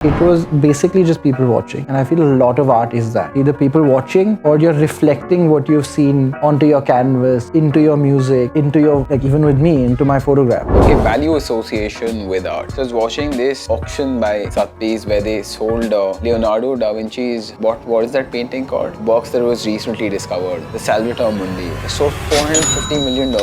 It was basically just people watching, and I feel a lot of art is that. Either people watching or you're reflecting what you've seen onto your canvas, into your music, into your, like even with me, into my photograph. Okay, value association with art. So I was watching this auction by Sotheby's where they sold Leonardo da Vinci's, what is that painting called? Box that was recently discovered, the Salvator Mundi. It sold $450 million.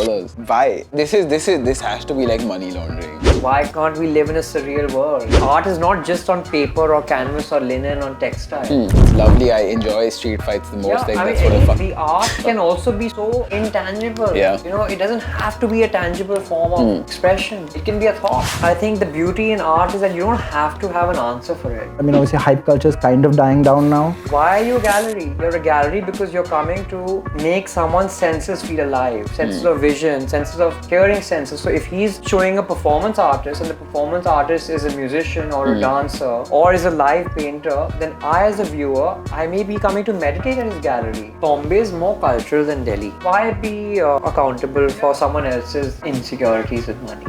Why? This has to be like money laundering. Why can't we live in a surreal world? Art is not just on paper or canvas or linen or textile. It's lovely. I enjoy street fights the most. That's sort of fun. The art can also be so intangible. Yeah. You know, it doesn't have to be a tangible form of expression. It can be a thought. I think the beauty in art is that you don't have to have an answer for it. I mean, obviously hype culture is kind of dying down now. Why are you a gallery? You're a gallery because you're coming to make someone's senses feel alive. Senses of vision, senses of hearing senses. So if he's showing a performance artist and the performance artist is a musician or a dancer or is a live painter, then I as a viewer, I may be coming to meditate at his gallery. Bombay is more cultural than Delhi. Why be accountable for someone else's insecurities with money?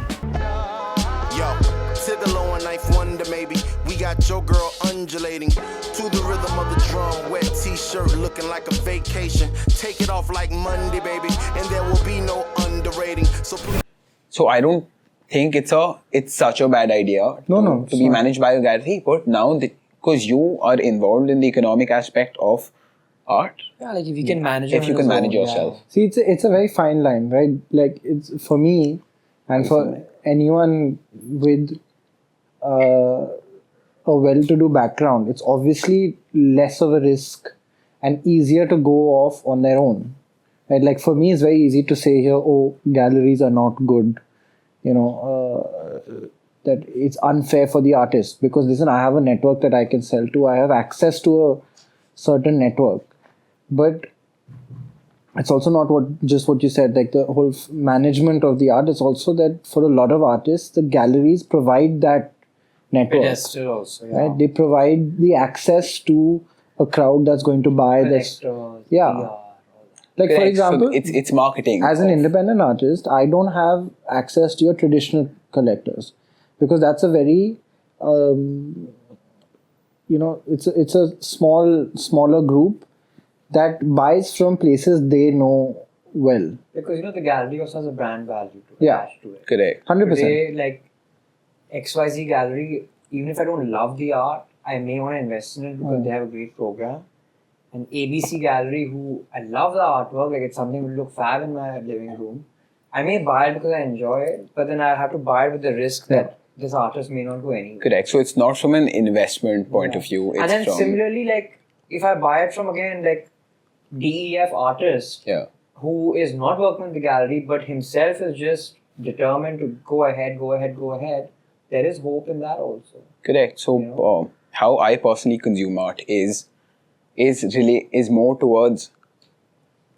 Yo, to the low and knife wonder maybe. We got your girl undulating to the rhythm of the drum. Wet t-shirt looking like a vacation. Take it off like Monday, baby, and there will be no underrating. So I don't think it's such a bad idea to be managed by a gallery, but now because you are involved in the economic aspect of art. Yeah, like if you can manage if you can manage yourself. See, it's a very fine line, right? Like it's for me and for anyone with a well-to-do background, it's obviously less of a risk and easier to go off on their own. Right? Like for me, it's very easy to say here, oh, galleries are not good. You know, that it's unfair for the artist because listen, I have a network that I can sell to. I have access to a certain network. But it's also not what you said, like the whole management of the art. It's also that for a lot of artists, the galleries provide that network. Pedestal also, yeah. Right? They provide the access to a crowd that's going to buy this. Yeah. PR. Like for example, so it's marketing. As an independent artist, I don't have access to your traditional collectors because that's a very, it's a smaller group that buys from places they know well. Because the gallery also has a brand value attached to it. Correct. 100%. Today, like XYZ gallery, even if I don't love the art, I may want to invest in it because they have a great program. And ABC Gallery, who I love the artwork, like it's something that would look fab in my living room. I may buy it because I enjoy it, but then I have to buy it with the risk that this artist may not go anywhere. Correct. So it's not from an investment point of view. It's and then from similarly, like if I buy it from again like DEF artist who is not working with the gallery but himself is just determined to go ahead, there is hope in that also. Correct. So how I personally consume art is more towards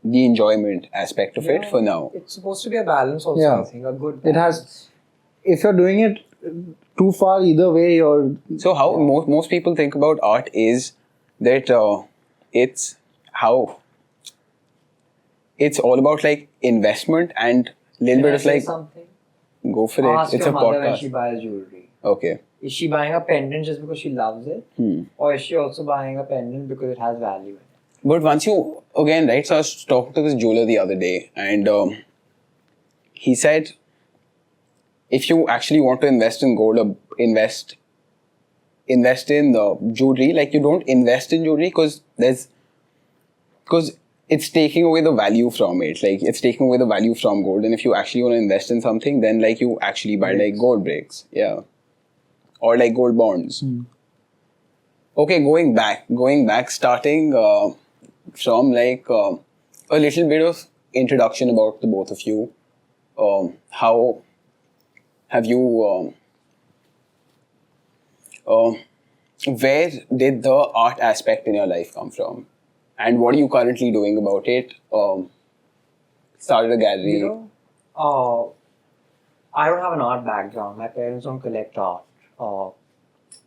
the enjoyment aspect of it for now. It's supposed to be a balance also, I think. A good balance. It has, if you're doing it too far either way, you're... So how most people think about art is that it's all about like investment and a little bit of like... something? Go for it. Ask It's your a mother podcast. when she buys jewelry. Okay. Is she buying a pendant just because she loves it? Or is she also buying a pendant because it has value in it? But once you, again, right, so I was talking to this jeweler the other day and he said, if you actually want to invest in gold or invest in the jewelry, like you don't invest in jewelry because it's taking away the value from it. Like it's taking away the value from gold. And if you actually want to invest in something, then like you actually buy like gold bricks. Yeah. Or like gold bonds. Okay, going back, starting from like a little bit of introduction about the both of you. How have you, where did the art aspect in your life come from? And what are you currently doing about it? Started a gallery. I don't have an art background. My parents don't collect art.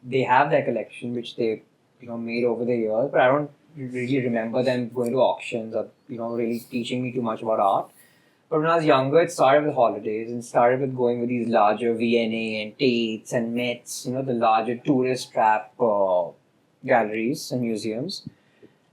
They have their collection, which they made over the years, but I don't really remember them going to auctions or really teaching me too much about art. But when I was younger, it started with holidays and started with going with these larger V&A and Tates and Mets, the larger tourist trap galleries and museums.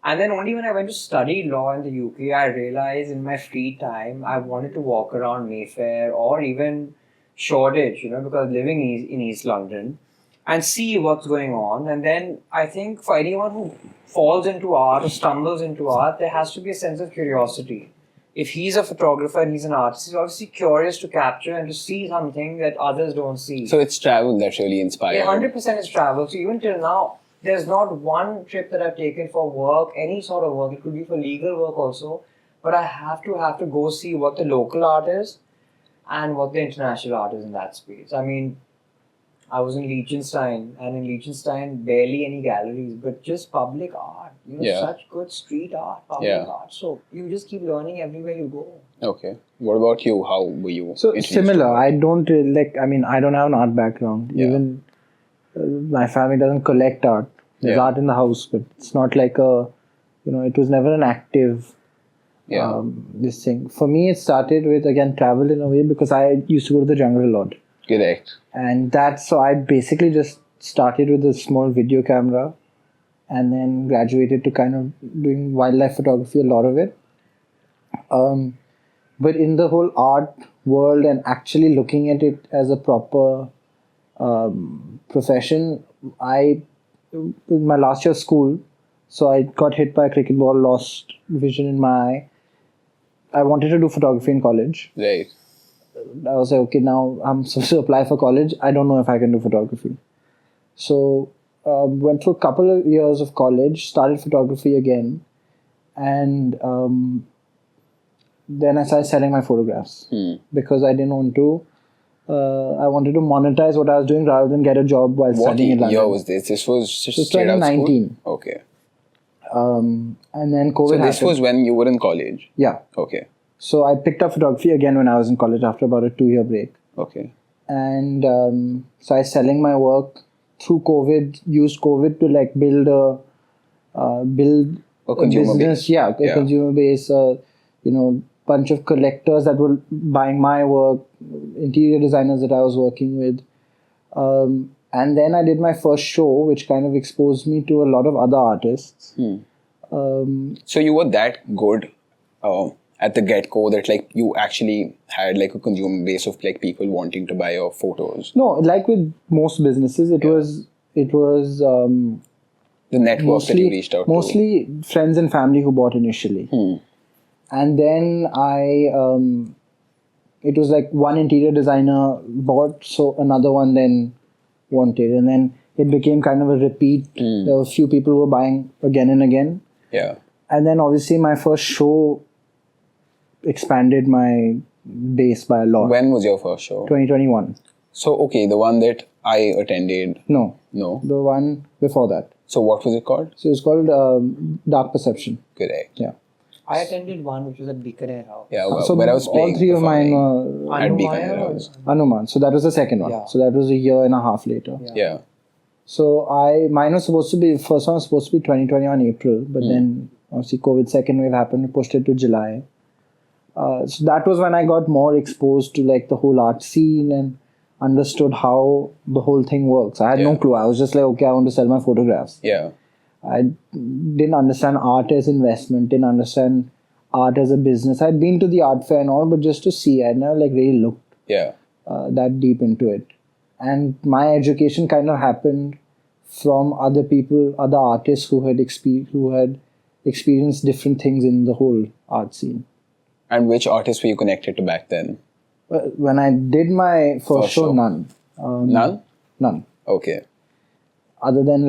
And then only when I went to study law in the UK, I realized in my free time, I wanted to walk around Mayfair or even Shoreditch, because living in East London, and see what's going on. And then I think for anyone who falls into art or stumbles into art, there has to be a sense of curiosity. If he's a photographer and he's an artist, he's obviously curious to capture and to see something that others don't see. So it's travel that really inspired. Yeah, 100% is travel. So even till now, there's not one trip that I've taken for work, any sort of work. It could be for legal work also. But I have to go see what the local art is and what the international art is in that space. I mean, I was in Liechtenstein, and in Liechtenstein, barely any galleries, but just public art. Such good street art, public art. So you just keep learning everywhere you go. Okay. What about you? How were you? So similar. I don't I don't have an art background. Yeah. Even my family doesn't collect art. There's art in the house, but it's not like it was never an active this thing. For me, it started with, again, travel in a way, because I used to go to the jungle a lot. Correct. And so I basically just started with a small video camera and then graduated to kind of doing wildlife photography, a lot of it. But in the whole art world and actually looking at it as a proper profession, in my last year of school, so I got hit by a cricket ball, lost vision in my eye. I wanted to do photography in college. Right. I was like, okay, now I'm supposed to apply for college. I don't know if I can do photography. So went through a couple of years of college, started photography again, and then I started selling my photographs because I didn't want to. I wanted to monetize what I was doing rather than get a job while studying in London. What year was this? This was just So straight out 2019. school? Okay. And then COVID happened. This was when you were in college? Yeah. Okay. So I picked up photography again when I was in college after about a 2-year break. Okay. And so I was selling my work through COVID, used COVID to build a consumer business. base. Yeah, a consumer base, bunch of collectors that were buying my work, interior designers that I was working with. And then I did my first show, which kind of exposed me to a lot of other artists. So you were that good at the get-go that you actually had a consumer base of people wanting to buy your photos? No, like with most businesses, it was the network that you reached out to? Mostly friends and family who bought initially. And then it was one interior designer bought, so another one then wanted. And then it became kind of a repeat. There were a few people who were buying again and again. Yeah. And then obviously my first show expanded my base by a lot. When was your first show? 2021. So, okay, the one that I attended. No. No. The one before that. So what was it called? So it's called Dark Perception. Correct. Yeah. I attended one which was at Bikaner House. Yeah, well, So where I was playing all three of mine performing were at Bikaner House. Anuman. So that was the second one. Yeah. So that was a year and a half later. Yeah. So mine was supposed to be, first one was supposed to be 2021 April, but then obviously COVID second wave happened, we pushed it to July. So that was when I got more exposed to the whole art scene and understood how the whole thing works. I had no clue. I was just okay, I want to sell my photographs. Yeah. I didn't understand art as investment, didn't understand art as a business. I'd been to the art fair and all, but just to see, I never really looked that deep into it. And my education kind of happened from other people, other artists who had experienced different things in the whole art scene. And which artists were you connected to back then? When I did my first show, none. None? None. Okay. Other than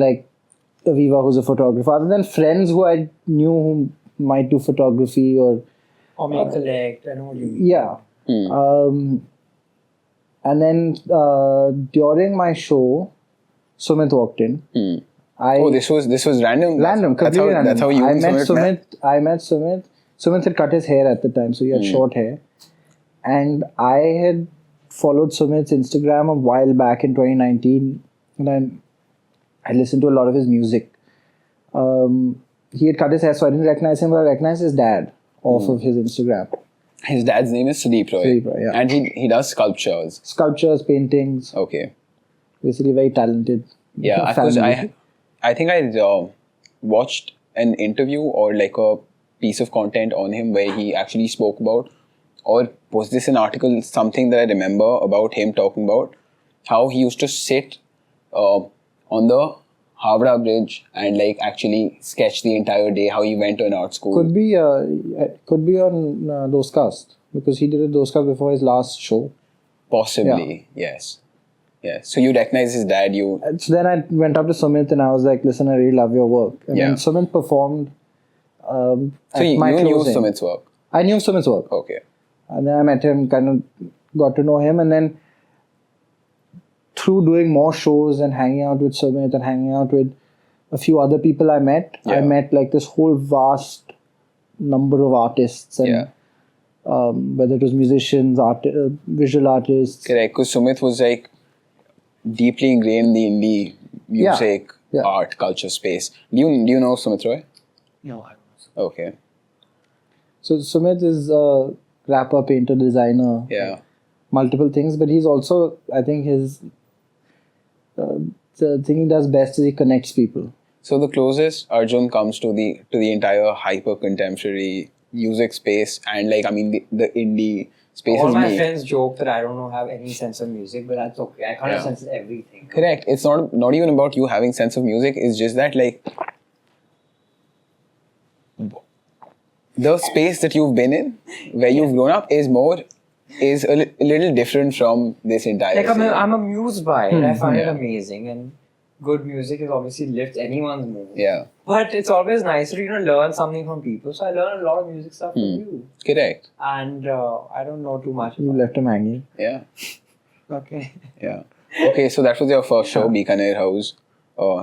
Aviva, who's a photographer, other than friends who I knew who might do photography or may collect, I know what you mean. Yeah. And then during my show, Sumit walked in. This was random? Random, completely random. That's how you I and met Sumit met? I met Sumit. Sumit had cut his hair at the time, so he had short hair. And I had followed Sumit's Instagram a while back in 2019. And I listened to a lot of his music. He had cut his hair, so I didn't recognize him, but I recognized his dad off of his Instagram. His dad's name is Sudeep Roy. Sudeep Roy, yeah. And he does sculptures. Sculptures, paintings, Okay. basically very talented. Yeah, because I think I watched an interview or like a piece of content on him where he actually spoke about, or was this an article, something that I remember about him talking about how he used to sit on the Havra Bridge and like actually sketch the entire day, how he went to an art school. Could be on Dostcast, because he did a Dostcast before his last show. Possibly, yes. Yes. So you recognize his dad, So then I went up to Sumit and I was like, listen, I really love your work. And then Sumit performed So at you my knew closing. Sumit's work. I knew Sumit's work. Okay. And then I met him, kind of got to know him, and then through doing more shows and hanging out with Sumit and hanging out with a few other people I met like this whole vast number of artists, and whether it was musicians, visual artists. Correct, because Sumit was like deeply ingrained in the indie music, art, culture space. Do you know Sumit Roy? No, I don't. Okay. So Sumit is a rapper, painter, designer. Yeah. Multiple things, but he's also, I think the thing he does best is he connects people. So the closest Arjun comes to the entire hyper contemporary music space, and like the indie space All is my me. friends joke that I don't have any sense of music, but that's okay. I kind of sense everything. Correct. It's not even about you having sense of music. It's just that like the space that you've been in, where you've grown up, is a little different from this entire. Like scene. I'm amused by it. I find it amazing, and good music is obviously lifts anyone's mood. Yeah. But it's always nicer to learn something from people. So I learn a lot of music stuff from you, Correct. and I don't know too much. You About left him hanging. Yeah. Okay. Yeah. Okay, so that was your first show, Bikaner House,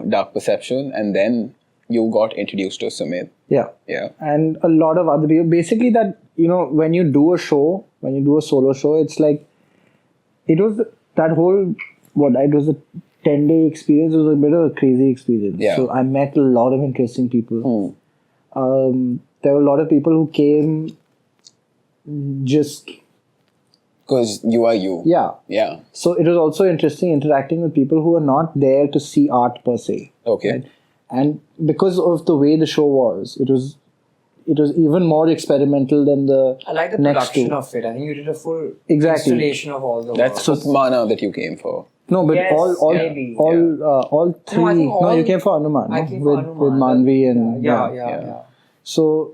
Dark Perception, and then you got introduced to Sumit. Yeah. Yeah. And a lot of other people. Basically, that, when you do a show, when you do a solo show, it's like, it was that whole, it was a 10-day experience. It was a bit of a crazy experience. Yeah. So I met a lot of interesting people. There were a lot of people who came just... Because you are you. Yeah. Yeah. So it was also interesting interacting with people who are not there to see art per se. Okay. Right? And because of the way the show was, it was even more experimental than the I like the next production two. of it. I think you did a full Exactly. installation of all the That's work. Mana that you came for. No, but Yes, all maybe. three. No, I think all- you came for Anuman, I no? came for with Hanuman. Manvi and Yeah. So,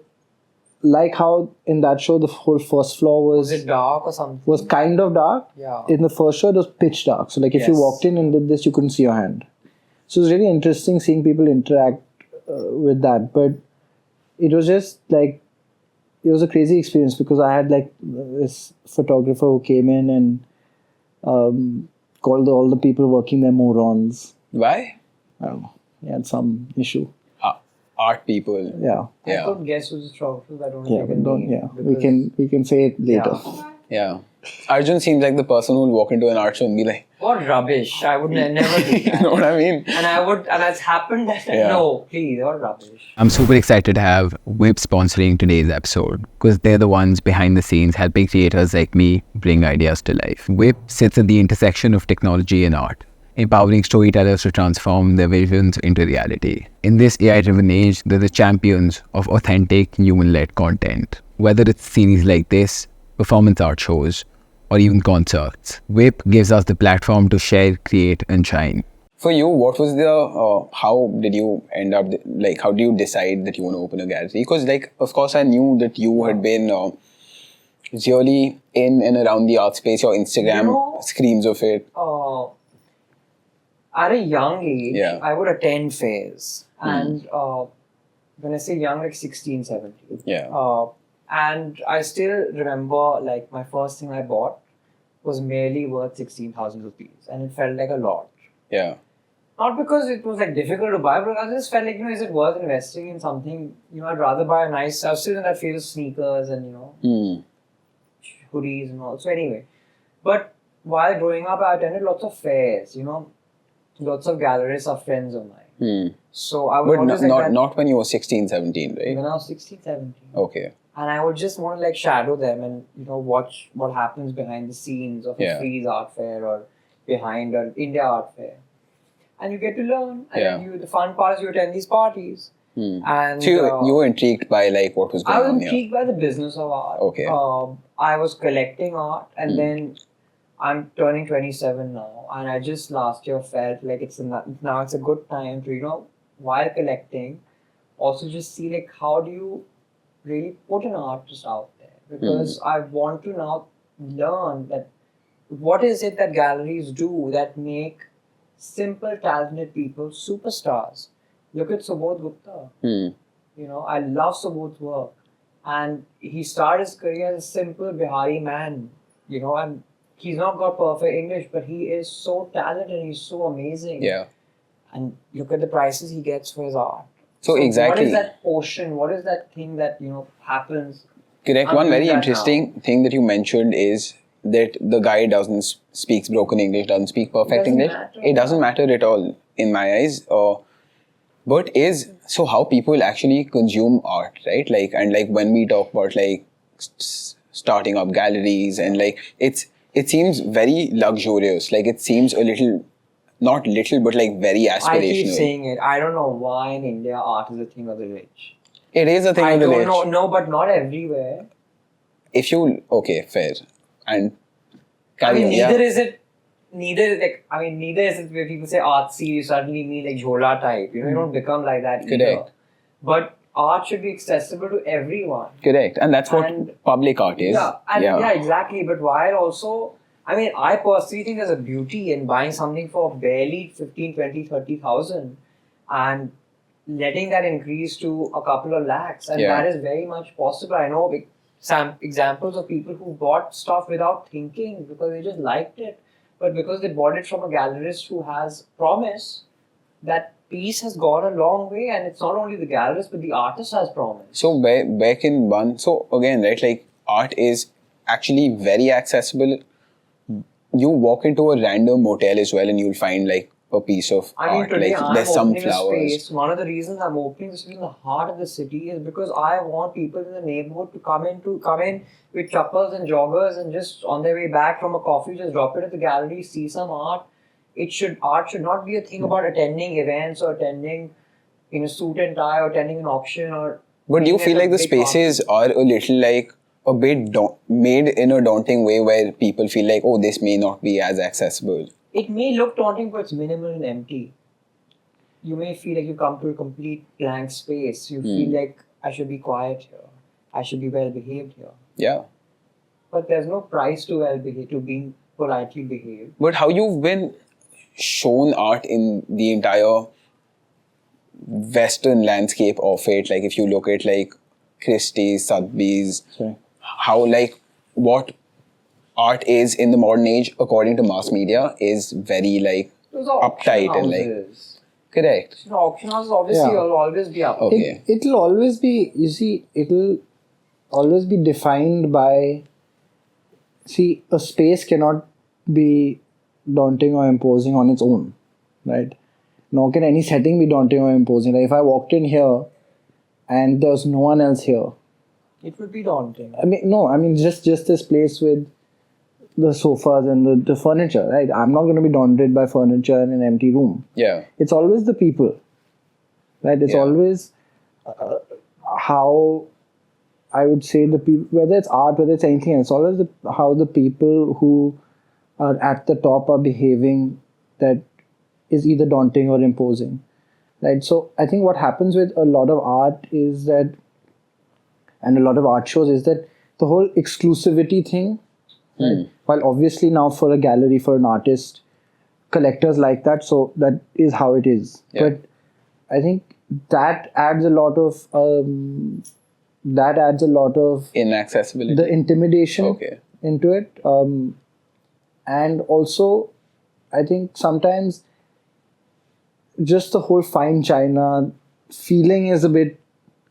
like how in that show the whole first floor Was it dark or something? was kind of dark. Yeah. In the first show, it was pitch dark. So, like if you Yes. walked in and did this, you couldn't see your hand. So it was really interesting seeing people interact with that. But it was just like, it was a crazy experience because I had like this photographer who came in and called all the people working there morons. Why? I don't know. He had some issue. Art people. Yeah. I could guess who's the photographer. I don't know Yeah, if but you don't. name, Yeah, because- we can say it later. Yeah. Arjun seems like the person who will walk into an art show and be like, What rubbish! I would never do you that. know what I mean? And it's happened that Yeah. no, please, what rubbish. I'm super excited to have WIP sponsoring today's episode because they're the ones behind the scenes helping creators like me bring ideas to life. WIP sits at the intersection of technology and art, empowering storytellers to transform their visions into reality. In this AI-driven age, they're the champions of authentic, human-led content. Whether it's series like this, performance art shows, or even concerts, WIP gives us the platform to share, create, and shine. For you, what was the, how did you end up, like, how do you decide that you want to open a gallery? Because, like, of course, I knew that you had been really in and around the art space. Your Instagram screams of it. At a young age, Yeah. I would attend fairs. And when I say young, like 16, 17. Yeah. And I still remember, like, my first thing I bought was merely worth 16,000 rupees. And it felt like a lot. Yeah. Not because it was, like, difficult to buy, but I just felt like, is it worth investing in something? I'd rather buy a nice... I was still in that phase of sneakers and, hoodies and all. So anyway. But while growing up, I attended lots of fairs, Lots of galleries are friends of mine. So I was But always not like that. not when you were 16, 17, right? When I was 16, 17. Okay. and I would just want to like shadow them and watch what happens behind the scenes of a Yeah. Freeze art fair or behind an India art fair, and you get to learn. And Yeah. then the fun part is you attend these parties, and So you were intrigued by like what was I going was on here. intrigued by the business of art. Okay. I was collecting art, and then I'm turning 27 now, and I just last year felt like now it's a good time to while collecting, also just see like how do you really put an artist out there, because I want to now learn that what is it that galleries do that make simple talented people superstars. Look at Subodh Gupta. I love Subodh's work, and he started his career as a simple Bihari man, and he's not got perfect English, but he is so talented, he's so amazing. Yeah. And look at the prices he gets for his art. So exactly. What is that portion? What is that thing that happens? Correct. I'm One very doing that interesting thing that you mentioned is that the guy speaks broken English, doesn't speak perfect Doesn't English. matter. It doesn't matter at all in my eyes. But so how people actually consume art, right? And when we talk about starting up galleries and it seems very luxurious. Like it seems a little, not little, but very aspirational. I keep saying it. I don't know why in India art is a thing of the rich. It is a thing I of the don't rich. know. No, but not everywhere. Okay, fair. And Neither is it where people say artsy, you suddenly mean like jhola type. You don't become like that either. Correct. But art should be accessible to everyone. Correct. And that's what And- public art is. Yeah, exactly. But while also, I personally think there's a beauty in buying something for barely 15, 20, 30,000 and letting that increase to a couple of lakhs. And Yeah. that is very much possible. I know some examples of people who bought stuff without thinking because they just liked it. But because they bought it from a gallerist who has promise, that piece has gone a long way. And it's not only the gallerist, but the artist has promise. So back in so again, right, art is actually very accessible. You walk into a random motel as well and you'll find a piece of art. Today I'm There's some opening a flowers. space. One of the reasons I'm opening this in the heart of the city is because I want people in the neighborhood to come in with chappals and joggers and just on their way back from a coffee, just drop it at the gallery, see some art. Art should not be a thing about attending events or attending in a suit and tie or attending an auction or. But do you being feel at a like the big spaces are a little a bit made in a daunting way where people feel like, oh, this may not be as accessible? It may look daunting, but it's minimal and empty. You may feel like you come to a complete blank space. You feel like I should be quiet here. I should be well behaved here. Yeah. But there's no price to being politely behaved. But how you've been shown art in the entire Western landscape of it, if you look at Christie's, Sotheby's, Sorry. how what art is in the modern age according to mass media is very Those are auction uptight and houses. correct. Auction houses obviously Yeah. will always be up. Okay. It'll always be, it'll always be defined by, a space cannot be daunting or imposing on its own, right? Nor can any setting be daunting or imposing. If I walked in here and there's no one else here, It would be daunting. just this place with the sofas and the furniture, right? I'm not going to be daunted by furniture in an empty room. Yeah. It's always the people, right? It's Yeah. always how I would say the people, whether it's art, whether it's anything else, always how the people who are at the top are behaving that is either daunting or imposing, right? So I think what happens with a lot of art is that, and a lot of art shows, is that the whole exclusivity thing, right? While obviously now for a gallery, for an artist, collectors like that, so that is how it is. Yeah. But I think that adds a lot of Inaccessibility. the intimidation Okay. into it, and also I think sometimes just the whole fine china feeling is a bit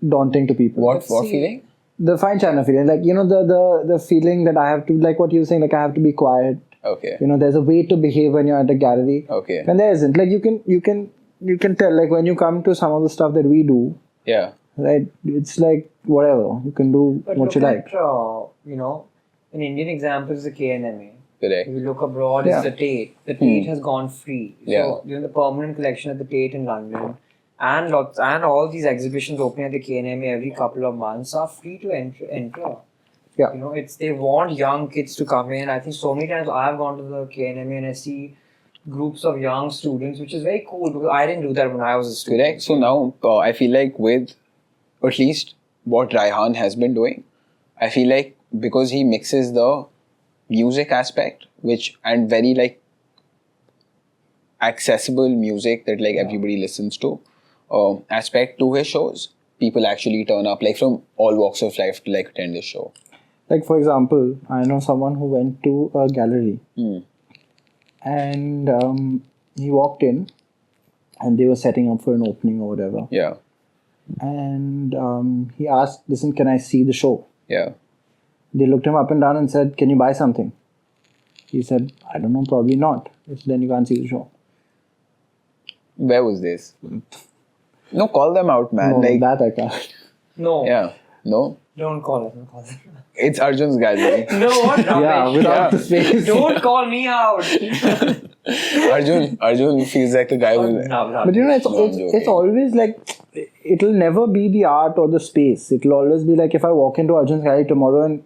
daunting to people. What feeling? The fine china feeling, the feeling that I have to, like what you were saying, I have to be quiet. Okay. There's a way to behave when you're at a gallery. Okay. And there isn't. You can tell, when you come to some of the stuff that we do, Yeah. right? It's like whatever you can do But what look you like. at, an Indian example is the KNMA. Correct. If you look abroad, Yeah. it's the Tate. The Tate has gone free. Yeah. So, the permanent collection at the Tate in London and all these exhibitions opening at the KNMA every couple of months are free to enter. Yeah. They want young kids to come in. I think so many times I've gone to the KNMA and I see groups of young students, which is very cool because I didn't do that when I was a student. Correct. So now I feel like with at least what Raihan has been doing, I feel like because he mixes the music aspect, and very like accessible music that like everybody listens to, aspect to his shows, people actually turn up like from all walks of life to like attend this show. Like for example, I know someone who went to a gallery and he walked in and they were setting up for an opening or whatever. Yeah. And he asked, listen, can I see the show? Yeah. They looked him up and down and said, can you buy something? He said, I don't know, probably not. I said, then you can't see the show. Where was this? No, call them out, man. No, like that I can't. No. yeah. No. Don't call it. Don't call it. It's Arjun's gallery. No, what rubbish. Yeah, without the face. Don't call me out. Arjun feels like the guy who. No. But you know, No, I'm it's joking. always like, it'll never be the art or the space. It'll always be like if I walk into Arjun's gallery tomorrow and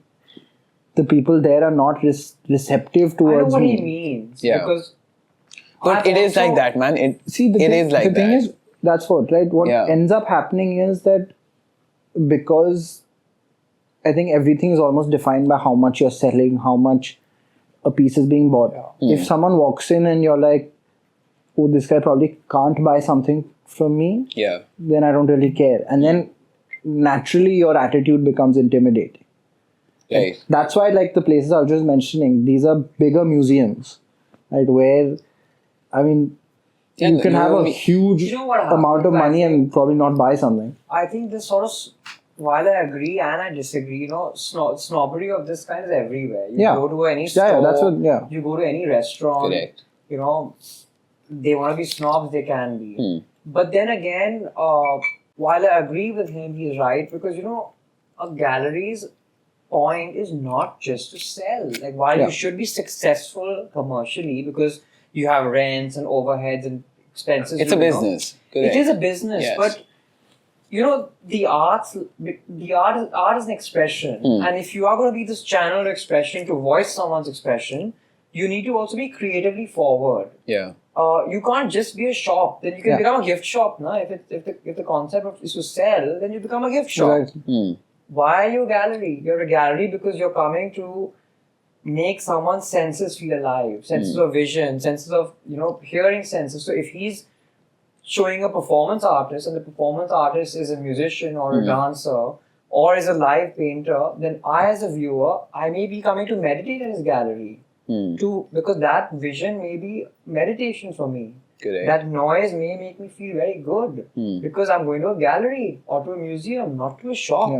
the people there are not receptive I know towards what me. he means. Yeah. Because But I've it is like also- that, man. It The like thing that. is, that's what, right? What Yeah. ends up happening is that because I think everything is almost defined by how much you're selling, how much a piece is being bought. If someone walks in and you're like, oh, this guy probably can't buy something from me, Yeah. then I don't really care. And then naturally your attitude becomes intimidating. Right. That's why, like the places I was just mentioning, these are bigger museums, right? Where, I mean, Yeah, you can you have know a me- huge You know what amount of happens, I money think? and probably not buy something. I think this sort of, while I agree and I disagree, snobbery of this kind is everywhere. You Yeah. go to any store, Yeah, that's what, yeah. you go to any restaurant, Correct. They want to be snobs, they can be. But then again, while I agree with him, he's right because, a gallery's point is not just to sell. Like, while Yeah. you should be successful commercially because you have rents and overheads and expenses. It's a business. Correct. It is a business, Yes. but the art is an expression, and if you are going to be this channel of expression to voice someone's expression, you need to also be creatively forward. Yeah. You can't just be a shop. Then you can Yeah. become a gift shop. No? If the concept is to sell, then you become a gift shop. Right. Why are you a gallery? You're a gallery because you're coming to make someone's senses feel alive, senses of vision, senses of hearing senses. So if he's showing a performance artist and the performance artist is a musician or a dancer or is a live painter, then I as a viewer, I may be coming to meditate in his gallery because that vision may be meditation for me. Correct. That noise may make me feel very good because I'm going to a gallery or to a museum, not to a shop.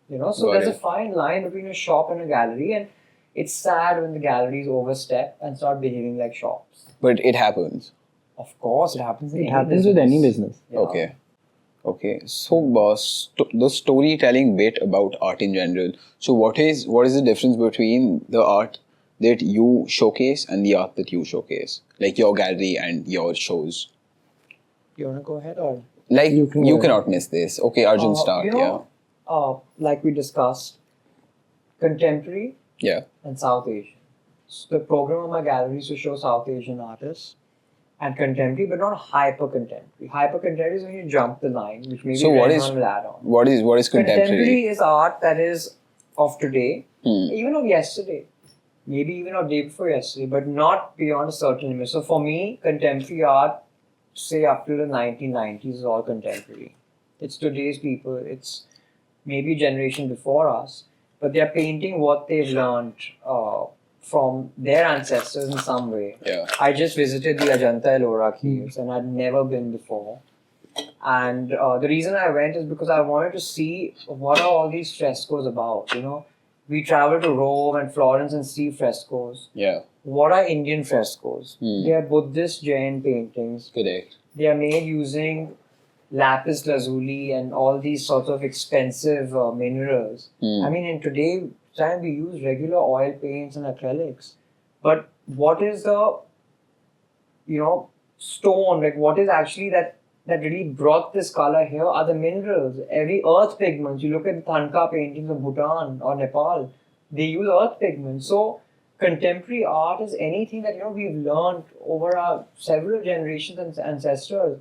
Yeah. So Got there's it. a fine line between a shop and a gallery, and it's sad when the galleries overstep and start behaving like shops. But it happens. Of course, it happens. In It any happens with any business. Yeah. Okay. So, the storytelling bit about art in general. So, what is the difference between the art that you showcase and the art that you showcase, like your gallery and your shows? You wanna go ahead or? Like You can you go cannot miss this. Okay, Arjun, start. Like we discussed, contemporary Yeah. and South Asian. So the program of my gallery is to show South Asian artists and contemporary, but not hyper contemporary. Hyper contemporary is when you jump the line, which maybe So what is- Raihan will add on. What is contemporary? Contemporary is art that is of today, Hmm. even of yesterday, maybe even of day before yesterday, but not beyond a certain limit. So for me, contemporary art, say up to the 1990s, is all contemporary. It's today's people. It's maybe a generation before us, but they're painting what they've learned from their ancestors in some way. Yeah. I just visited the Ajanta Ellora caves and I'd never been before. And the reason I went is because I wanted to see what are all these frescoes about. We travel to Rome and Florence and see frescoes. Yeah. What are Indian frescoes? They are Buddhist Jain paintings. Correct. They are made using lapis lazuli and all these sorts of expensive minerals. I mean, in today's time we use regular oil paints and acrylics. But what is the, stone, like what is actually that really brought this color here are the minerals. Every earth pigments. You look at the Thanka paintings of Bhutan or Nepal, they use earth pigments. So contemporary art is anything that we've learned over our several generations and ancestors.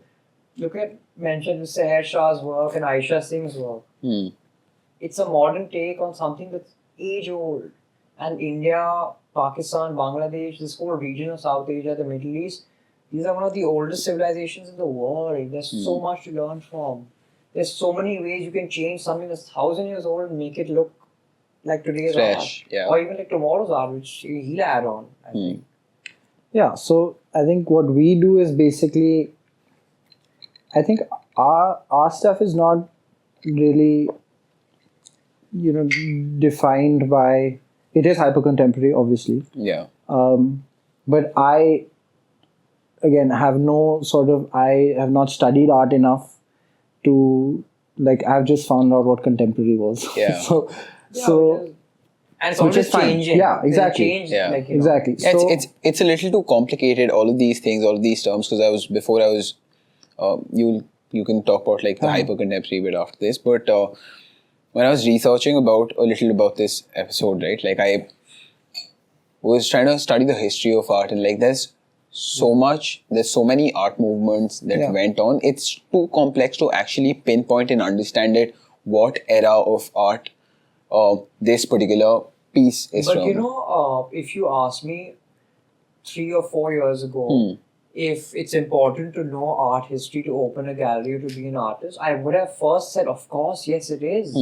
Look at mentioned Seher Shah's work and Aisha Singh's work. It's a modern take on something that's age old. And India, Pakistan, Bangladesh, this whole region of South Asia, the Middle East, these are one of the oldest civilizations in the world. There's so much to learn from. There's so many ways you can change something that's 1,000 years old and make it look like today's fresh, art. yeah. Or even like tomorrow's art, which he'll add on, I think. Yeah, so I think what we do is basically, I think our stuff is not really, defined by, it is hyper contemporary, obviously. Yeah. But I, again, I have not studied art enough to, I've just found out what contemporary was. Yeah. So and it's which always is fine. changing. Yeah, exactly. They change, Yeah. Exactly. Yeah, So it's a little too complicated, all of these things, all of these terms, because you can talk about like the hyper contemporary bit after this, but when I was researching a little about this episode, right, like I was trying to study the history of art, and like there's so many art movements that went on. It's too complex to actually pinpoint and understand it, what era of art this particular piece is But from. if you ask me 3 or 4 years ago, if it's important to know art history to open a gallery or to be an artist, I would have first said, of course, yes, it is.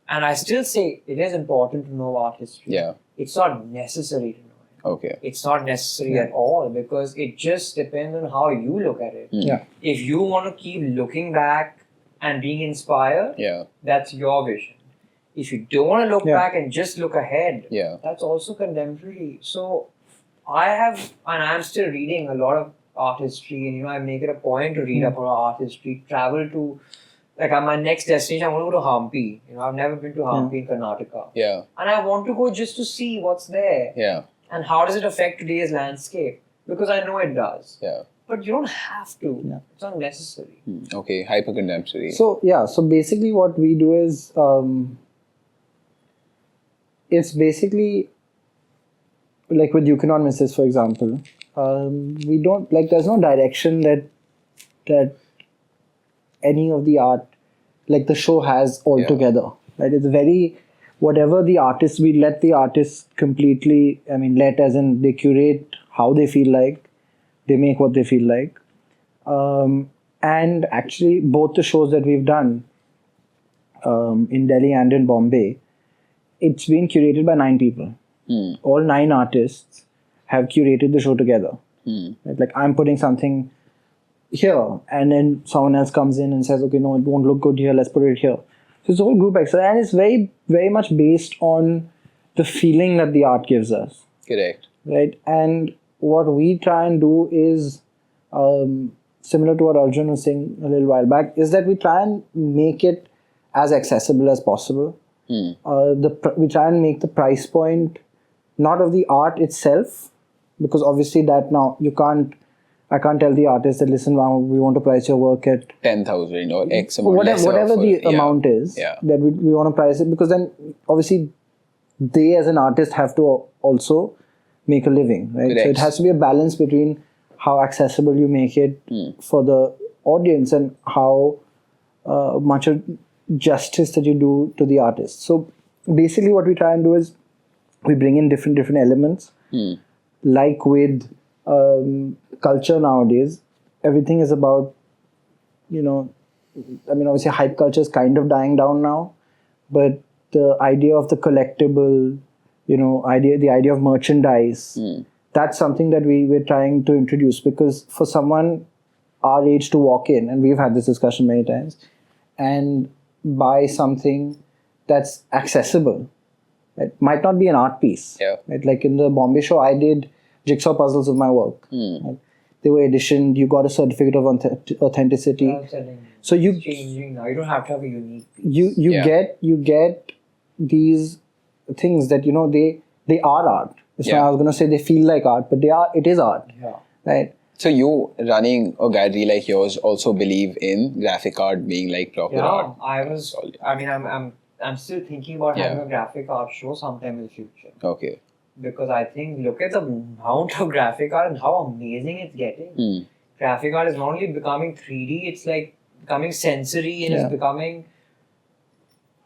And I still say it is important to know art history. Yeah. It's not necessary to know it. Okay. It's not necessary at all, because it just depends on how you look at it. yeah, If you want to keep looking back and being inspired, Yeah. that's your vision. If you don't want to look back and just look ahead, Yeah. that's also contemporary. So I'm still reading a lot of art history, and I make it a point to read up about art history, travel to, on my next destination, I want to go to Hampi. I've never been to Hampi in Karnataka. Yeah. And I want to go just to see what's there. Yeah. And how does it affect today's landscape? Because I know it does. Yeah. But you don't have to. Yeah. It's not necessary. Okay. Hyper contemporary. So basically what we do is, it's basically like with Yukon Misses, for example, we don't, there's no direction that any of the art, the show has altogether. Right? It's very, whatever the artist, we let the artist completely, let as in they curate how they feel like, they make what they feel like. And actually both the shows that we've done in Delhi and in Bombay, it's been curated by 9 people. All 9 artists have curated the show together. Right? I'm putting something here, and then someone else comes in and says, okay, no, it won't look good here, let's put it here. So it's a whole group exercise, and it's very, very much based on the feeling that the art gives us. Correct. Right? And what we try and do is, similar to what Arjun was saying a little while back, is that we try and make it as accessible as possible. We try and make the price point not of the art itself, because obviously that now I can't tell the artist that, listen, wow, we want to price your work at 10,000 or X amount. whatever the amount is that we want to price it, because then obviously they as an artist have to also make a living, right? Correct. So it has to be a balance between how accessible you make it for the audience and how much of justice that you do to the artist. So basically what we try and do is we bring in different elements. Like with culture nowadays, everything is about, obviously hype culture is kind of dying down now, but the idea of the collectible, the idea of merchandise, that's something that we're trying to introduce, because for someone our age to walk in, and we've had this discussion many times, and buy something that's accessible. It might not be an art piece. Yeah. Right? Like in the Bombay show, I did jigsaw puzzles of my work. Right? they were editioned, you got a certificate of authenticity. I'm telling you, So you it's changing now. You don't have to have a unique. you Yeah. get these things that they are art. It's not, Yeah. I was gonna say they feel like art, but it is art, Yeah. right? So you running a gallery like yours also believe in graphic art being like proper art? I'm still thinking about Yeah. having a graphic art show sometime in the future. Okay. Because I think, look at the amount of graphic art and how amazing it's getting. Hmm. Graphic art is not only becoming 3D, it's like becoming sensory and Yeah. it's becoming.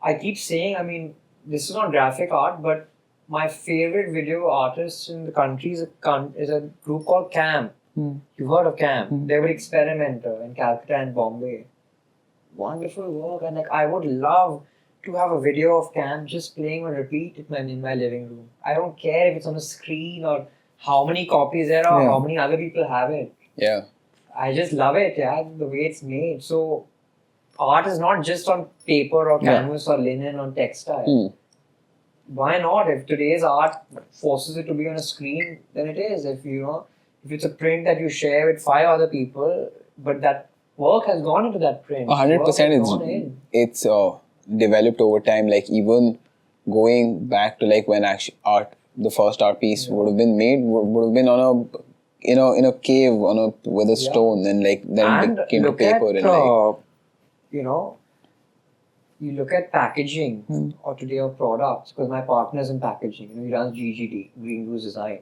I keep saying, this is not graphic art, but my favorite video artist in the country is a group called Camp. You've heard of Camp? They were Experimenter in Calcutta and Bombay. Wonderful work, and like I would love to have a video of Camp just playing on repeat in my living room. I don't care if it's on a screen or how many copies there are, Yeah. how many other people have it. Yeah. I just love it, the way it's made. So art is not just on paper or canvas or linen or textile. Hmm. Why not? If today's art forces it to be on a screen, then it is. If it's a print that you share with 5 other people, but that work has gone into that print. 100% Work has gone in. it's developed over time. Like even going back to like when actually the first art piece would have been made would have been on a in a cave with a stone, then And it came to look paper at, and like you look at packaging or today of products, because my partner's in packaging. He runs GGD, Green Goose Design.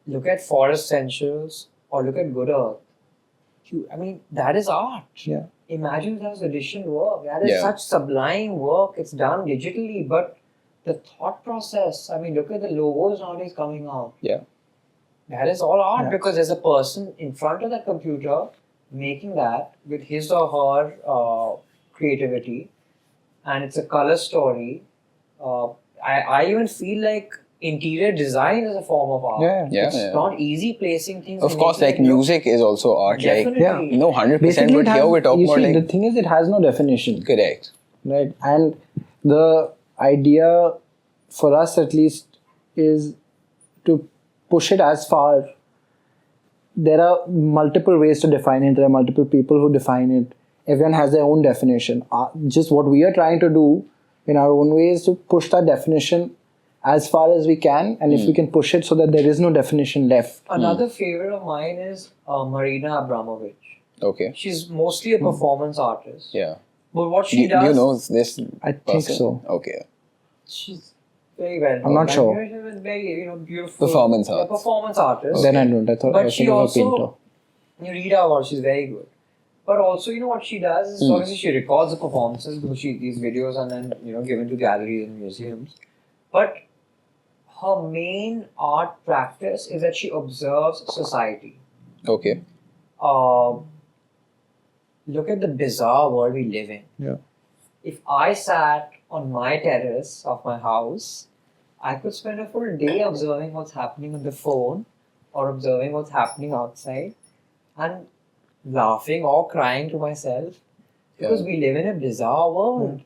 Look at Forest Essentials or look at Good Earth. That is art. Yeah. Imagine that was edition work. That is Yeah. such sublime work. It's done digitally, but the thought process. Look at the logos nowadays coming out. Yeah. That is all art Yeah. because there's a person in front of that computer making that with his or her creativity, and it's a color story. I even feel like interior design is a form of art. Yeah. It's not easy placing things. Of and course, making like it look- music is also art. Definitely. Like 100%. Basically, But here we talk you more see, like the thing is, it has no definition. correct. Right, and the idea for us at least is to push it as far. There are multiple ways to define it. There are multiple people who define it. Everyone has their own definition. Just what we are trying to do in our own way is to push that definition as far as we can, and if we can push it so that there is no definition left. Another favorite of mine is Marina Abramović. Okay. She's mostly a performance artist. Yeah. But what she Do does, you know this? I think person? so. Okay. she's very well. I'm not sure. She's very, beautiful. Performance arts. Performance artist. Then I don't. I thought I But was she thinking of a also, painter. you read her about, she's very good. But also, what she does is obviously she records the performances because these videos are then, given to galleries and museums. But her main art practice is that she observes society. Okay. Look at the bizarre world we live in. Yeah. If I sat on my terrace of my house, I could spend a full day observing what's happening on the phone or observing what's happening outside and laughing or crying to myself because we live in a bizarre world.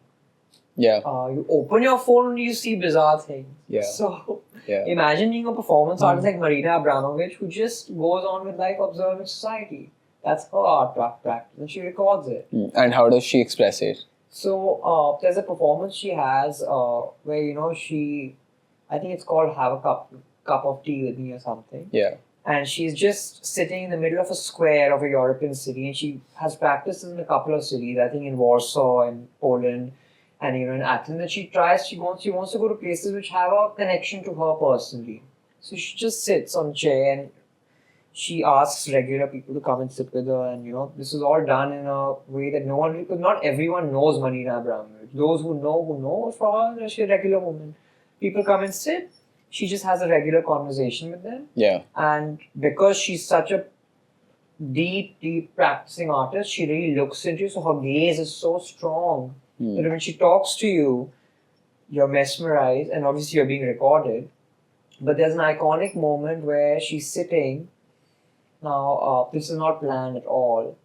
Yeah. You open your phone and you see bizarre things. Yeah. So Yeah. imagine being a performance artist like Marina Abramović who just goes on with life observing society. That's her art practice and she records it. And how does she express it? So there's a performance she has where she, I think it's called Have a Cup of Tea with Me or something. Yeah. And she's just sitting in the middle of a square of a European city, and she has practiced in a couple of cities. I think in Warsaw and Poland, and in Athens. And she wants to go to places which have a connection to her personally. So she just sits on a chair and she asks regular people to come and sit with her, and this is all done in a way that because not everyone knows Marina Abramović. Those who know for her, she's a regular woman. People come and sit. She just has a regular conversation with them. Yeah. And because she's such a deep practicing artist, she really looks into you. So her gaze is so strong that when she talks to you, you're mesmerized, and obviously you're being recorded. But there's an iconic moment where she's sitting. Now, this is not planned at all.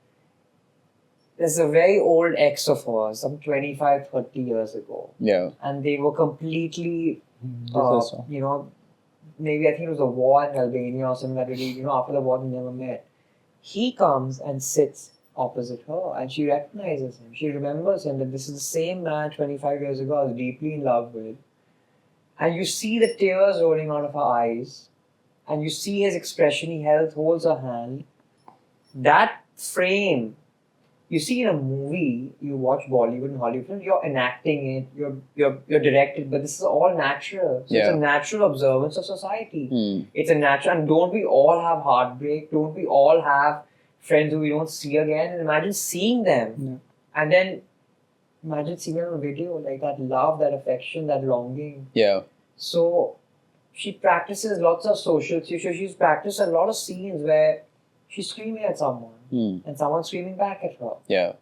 There's a very old ex of hers, some 25, 30 years ago. Yeah. And they were completely, maybe I think it was a war in Albania or something that really, after the war they never met. He comes and sits opposite her and she recognizes him. She remembers him that this is the same man 25 years ago I was deeply in love with. And you see the tears rolling out of her eyes and you see his expression. He holds her hand. That frame, you see in a movie, you watch Bollywood and Hollywood films, you're enacting it, you're directed, but this is all natural. So it's a natural observance of society. It's a natural, and don't we all have heartbreak? Don't we all have friends who we don't see again? And imagine seeing them, and then imagine seeing them on a video, like that love, that affection, that longing. Yeah. So she practices lots of social, she's practiced a lot of scenes where she's screaming at someone. And someone's screaming back at her. Yeah.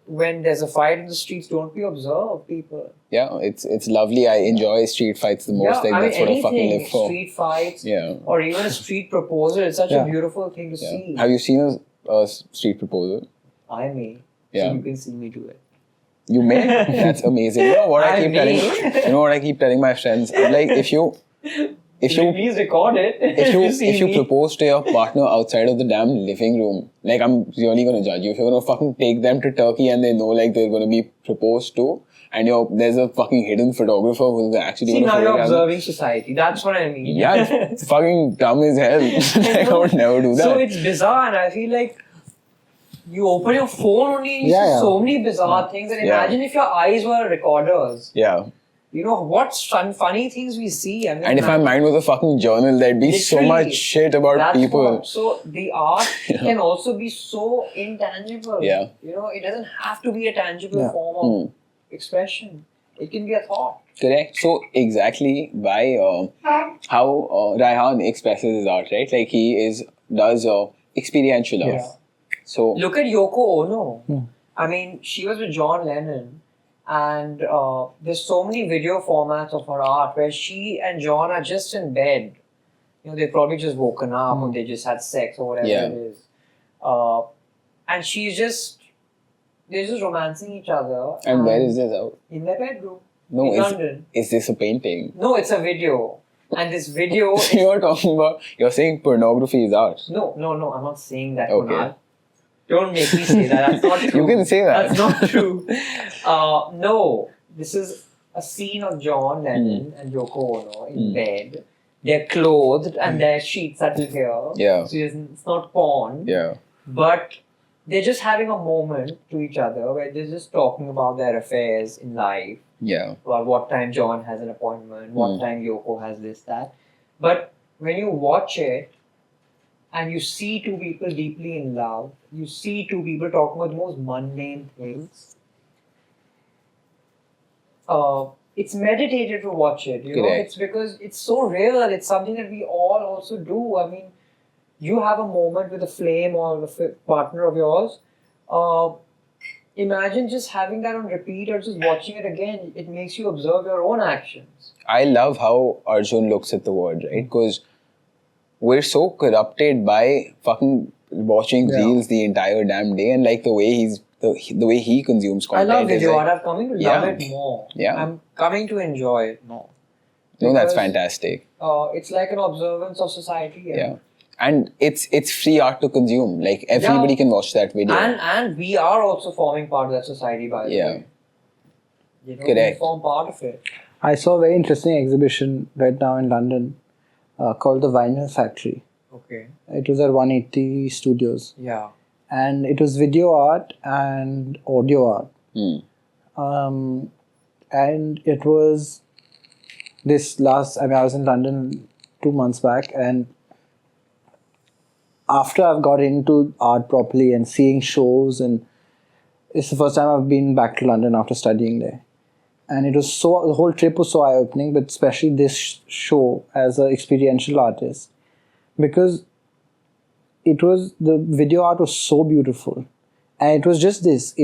When there's a fight in the streets, don't we observe people? Yeah, it's lovely. I enjoy street fights the most. That's what I fucking live for. Street fights, Yeah. or even a street proposal. It's such a beautiful thing to see. Have you seen a street proposal? I may. Yeah. So you can see me do it. You may? That's amazing. You know what I I keep may. telling? You know what I keep telling my friends? I'm like, if you Please record it. if you propose to your partner outside of the damn living room, like, I'm really gonna judge you. If you're gonna fucking take them to Turkey and they know like they're gonna be proposed to, and there's a fucking hidden photographer who's actually See, gonna now you're photograph observing society. That's what I mean. Yeah, it's fucking dumb as hell. Like, I would never do that. So it's bizarre, and I feel like you open your phone only and you see so many bizarre things. And imagine if your eyes were recorders. Yeah. You know, what funny things we see. And if my mind was a fucking journal, there'd be so Literally, much shit about people. So the art can also be so intangible. Yeah. You know, it doesn't have to be a tangible form of expression. It can be a thought. Correct. So exactly why how Raihan expresses his art, right? Like, he does experiential art. Yeah. So Look at Yoko Ono. I mean, she was with John Lennon. And there's so many video formats of her art where she and John are just in bed. You know, they've probably just woken up or they just had sex or whatever it is. And they're just romancing each other. And where is this out? In their bedroom. No, in London. Is this a painting? No, it's a video. And this video... You're saying pornography is art. No, I'm not saying that, Okay. Kunal. Don't make me say that. That's not true. You can say that. That's not true. No, this is a scene of John Lennon and Yoko Ono in bed. They're clothed and their sheets are here. Yeah. So it's not porn. Yeah. But they're just having a moment to each other where they're just talking about their affairs in life. Yeah. About what time John has an appointment, what time Yoko has this, that. But when you watch it, and you see two people deeply in love, you see two people talking about the most mundane things. It's meditative to watch it, you know. It's because it's so real. It's something that we all also do. I mean, you have a moment with a flame or a partner of yours. Imagine just having that on repeat or just watching it again. It makes you observe your own actions. I love how Arjun looks at the world, right? Because we're so corrupted by fucking watching reels the entire damn day, and like the way he consumes content. I love video art. art. I'm coming to love it more. Yeah. I'm coming to enjoy it more. No, that's fantastic. It's like an observance of society. Yeah. And it's free art to consume. Like, everybody can watch that video. And we are also forming part of that society, by the way. You know, we form part of it. I saw a very interesting exhibition right now in London called the Vinyl Factory. Okay. It was at 180 Studios. Yeah. And it was video art and audio art. And it was I was in London 2 months back, and after I've got into art properly and seeing shows, and it's the first time I've been back to London after studying there. And it was the whole trip was so eye-opening, but especially this show as an experiential artist, because the video art was so beautiful. And it was just this,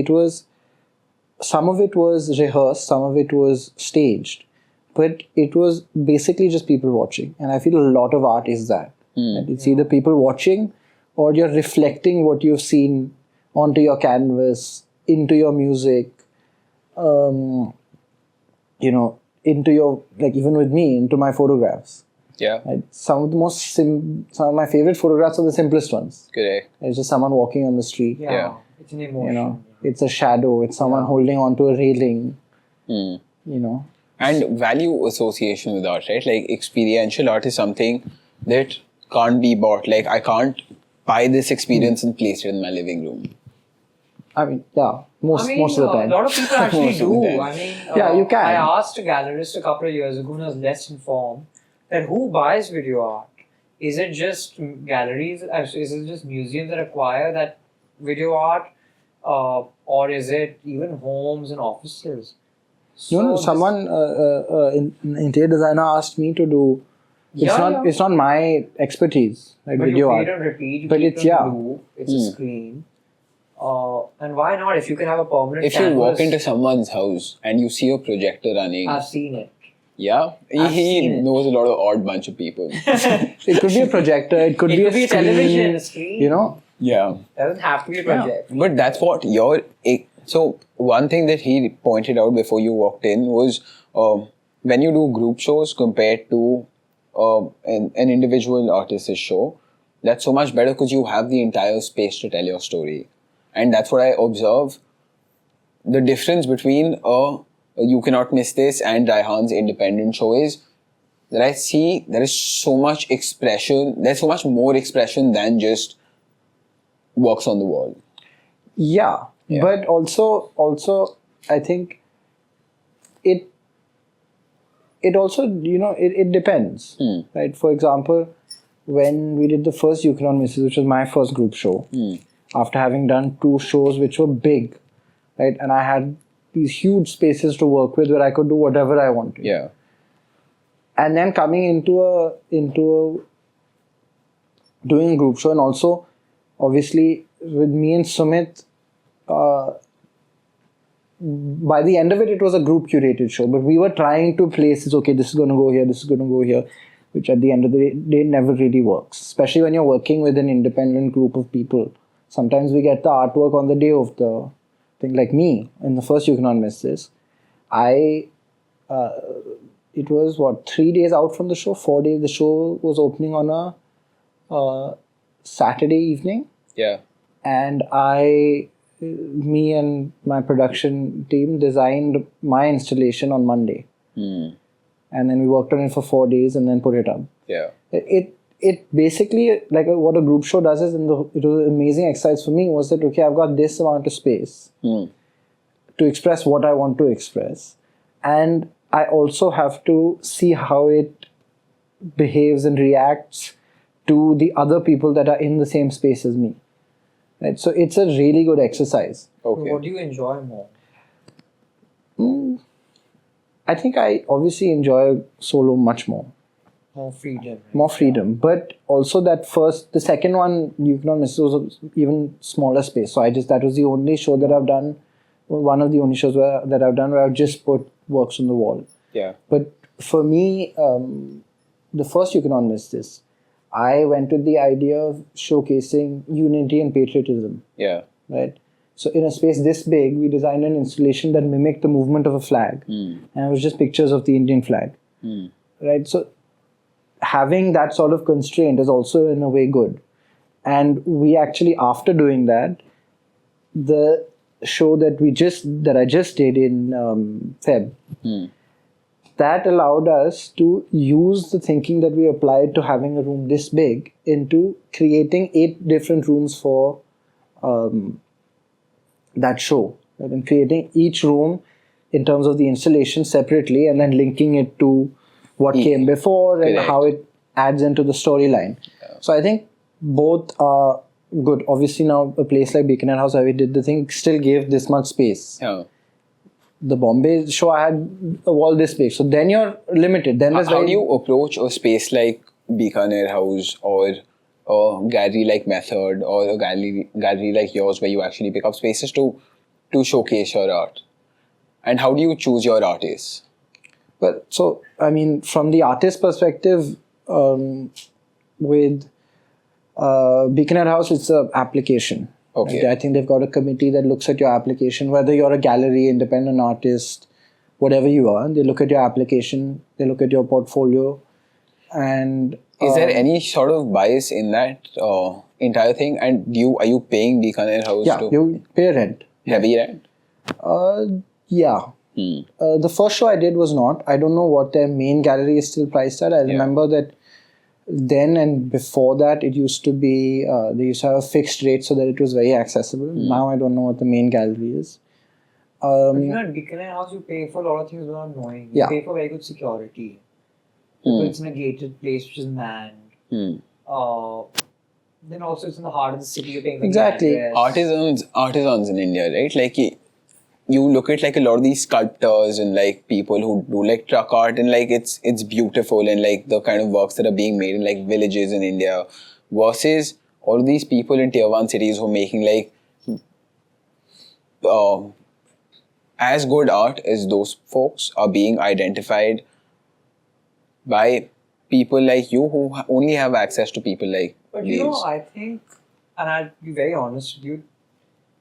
some of it was rehearsed, some of it was staged, but it was basically just people watching. And I feel a lot of art is that. And it's either people watching or you're reflecting what you've seen onto your canvas, into your music, into your, like, even with me, into my photographs. Yeah. Right? Some of the some of my favorite photographs are the simplest ones. Correct. It's just someone walking on the street. Yeah. It's an emotion. You know, it's a shadow. It's someone holding onto a railing. You know. And value association with art, right? Like experiential art is something that can't be bought. Like I can't buy this experience and place it in my living room. I mean, yeah, most of the time. A lot of people actually Most of the do. time. I mean, Yeah, you can. I asked a gallerist a couple of years ago and I was less informed that who buys video art? Is it just galleries? Is it just museums that acquire that video art? Or is it even homes and offices? No, So someone, an interior designer asked me to do. It's not my expertise, like But video you art. read and repeat. You But keep it's- it yeah. on loop, it's a screen. And why not? If you can have a permanent If you walk canvas- into someone's house and you see a projector running, I've seen it. yeah, I've he seen it. knows a lot of odd bunch of people. It could be a projector. It could It be could be a a screen. television, a screen. You know. Yeah. Doesn't have to be a project. But that's what so one thing that he pointed out before you walked in was when you do group shows compared to an individual artist's show, that's so much better because you have the entire space to tell your story. And that's what I observe. The difference between You Cannot Miss This and Raihan's independent show is that I see there is so much expression, there's so much more expression than just works on the wall. Yeah. But also, I think it also, it depends, right? For example, when we did the first You Cannot Miss It, which was my first group show, after having done 2 shows which were big, right? And I had these huge spaces to work with where I could do whatever I wanted. Yeah. And then coming into a doing a group show, and also obviously with me and Sumit, by the end of it was a group curated show, but we were trying to place this, okay, this is going to go here, this is going to go here, which at the end of the day never really works, especially when you're working with an independent group of people. Sometimes we get the artwork on the day of the thing, like me in the first You Cannot Miss This. It was 3 days out from the show, 4 days. The show was opening on a Saturday evening. Yeah. And me and my production team designed my installation on Monday. And then we worked on it for 4 days and then put it up. Yeah. It basically, like what a group show does is, it was an amazing exercise for me, was that, okay, I've got this amount of space to express what I want to express. And I also have to see how it behaves and reacts to the other people that are in the same space as me. Right? So it's a really good exercise. Okay. What do you enjoy more? I think I obviously enjoy solo much more. More freedom. Right? More freedom. But also the second one, You Cannot Miss It, was even smaller space. So that was the only show that I've done, one of the only shows that I've done where I've just put works on the wall. Yeah. But for me, the first You Cannot Miss This, I went with the idea of showcasing unity and patriotism. Yeah. Right? So in a space this big, we designed an installation that mimicked the movement of a flag. And it was just pictures of the Indian flag. Right? So having that sort of constraint is also in a way good. And we actually, after doing that, the show that I just did in Feb, that allowed us to use the thinking that we applied to having a room this big into creating 8 different rooms for that show. Right? And creating each room in terms of the installation separately and then linking it to what came before and how it adds into the storyline. So I think both are good. Obviously now a place like Beacon House where we did the thing still gave this much space. Yeah. The Bombay show, I had a wall this big. So then you're limited. Then How do you approach a space like Bikaner House or a gallery like Method or a gallery like yours where you actually pick up spaces to showcase your art? And how do you choose your artists? Well, so, I mean, from the artist perspective, with Beacon House, it's an application. Okay. Right? I think they've got a committee that looks at your application, whether you're a gallery, independent artist, whatever you are. They look at your application, they look at your portfolio, And Is there any sort of bias in that entire thing? And are you paying Bikaner House yeah, to you pay rent. heavy rent? Yeah. The first show I did was not. I don't know what their main gallery is still priced at. I remember that then and before that, it used to be, they used to have a fixed rate so that it was very accessible. Now I don't know what the main gallery is. But you know, at Bikaner House, you pay for a lot of things without knowing. You pay for very good security. Because it's in a gated place which is manned. Then also it's in the heart of the city. You're paying for Exactly. the address. Artisans in India, right? Like you look at like a lot of these sculptors and like people who do like truck art, and like it's beautiful, and like the kind of works that are being made in like villages in India, versus all of these people in tier 1 cities who are making like as good art as those folks are being identified by people like you who only have access to people like But these. you know, I think, and I'll be very honest with you,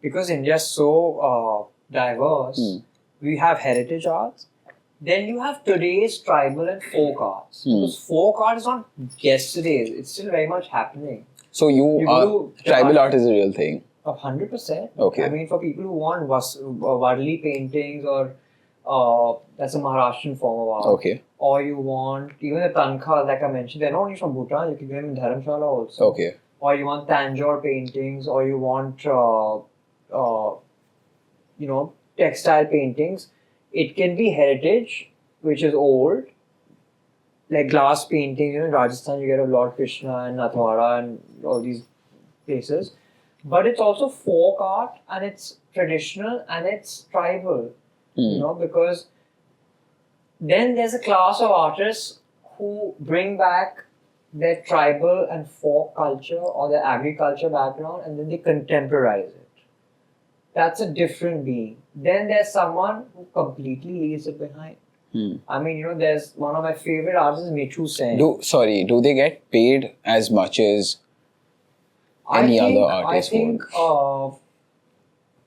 because India's so diverse, we have heritage arts, then you have today's tribal and folk arts. Because folk art is not yesterday's, it's still very much happening. So tribal art is a real thing. 100%. Okay. I mean, for people who want Varli paintings or that's a Maharashtrian form of art. Okay. Or you want, even the Tankha, like I mentioned, they're not only from Bhutan, you can get them in Dharamshala also. Okay. Or you want Tanjore paintings, or you want, textile paintings. It can be heritage, which is old, like glass paintings. You know, in Rajasthan, you get a Lord Krishna and Nathwara and all these places. But it's also folk art, and it's traditional, and it's tribal. You know, because then there's a class of artists who bring back their tribal and folk culture or their agriculture background, and then they contemporize it. That's a different being. Then there's someone who completely leaves it behind. I mean, you know, there's one of my favorite artists, Michu Sen. Do they get paid as much as any other artist I think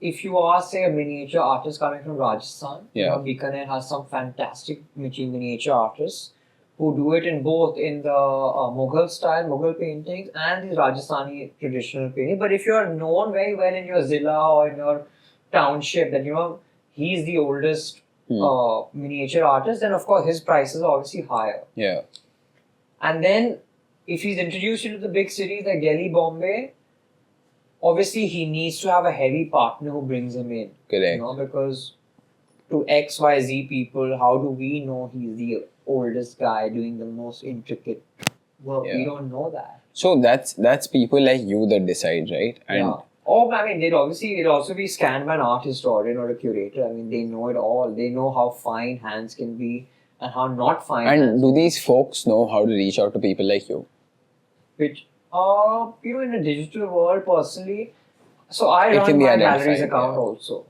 if you are, say, a miniature artist coming from Rajasthan, you know, Bikaner has some fantastic miniature artists who do it in both in the Mughal style, Mughal paintings, and these Rajasthani traditional paintings. But if you're known very well in your zilla or in your township that, you know, he's the oldest miniature artist, then of course his prices are obviously higher. Yeah. And then if he's introduced you to the big cities like Delhi, Bombay, obviously he needs to have a heavy partner who brings him in. Correct. You know, because to XYZ people, how do we know he's the oldest guy doing the most intricate work? We don't know that. So that's people like you that decide, right? And Oh, I mean, it'd also be scanned by an art historian or a curator. I mean, they know it all. They know how fine hands can be and how not fine hands. And do these folks know how to reach out to people like you? Which, you know, in a digital world, personally, so I run my galleries account also.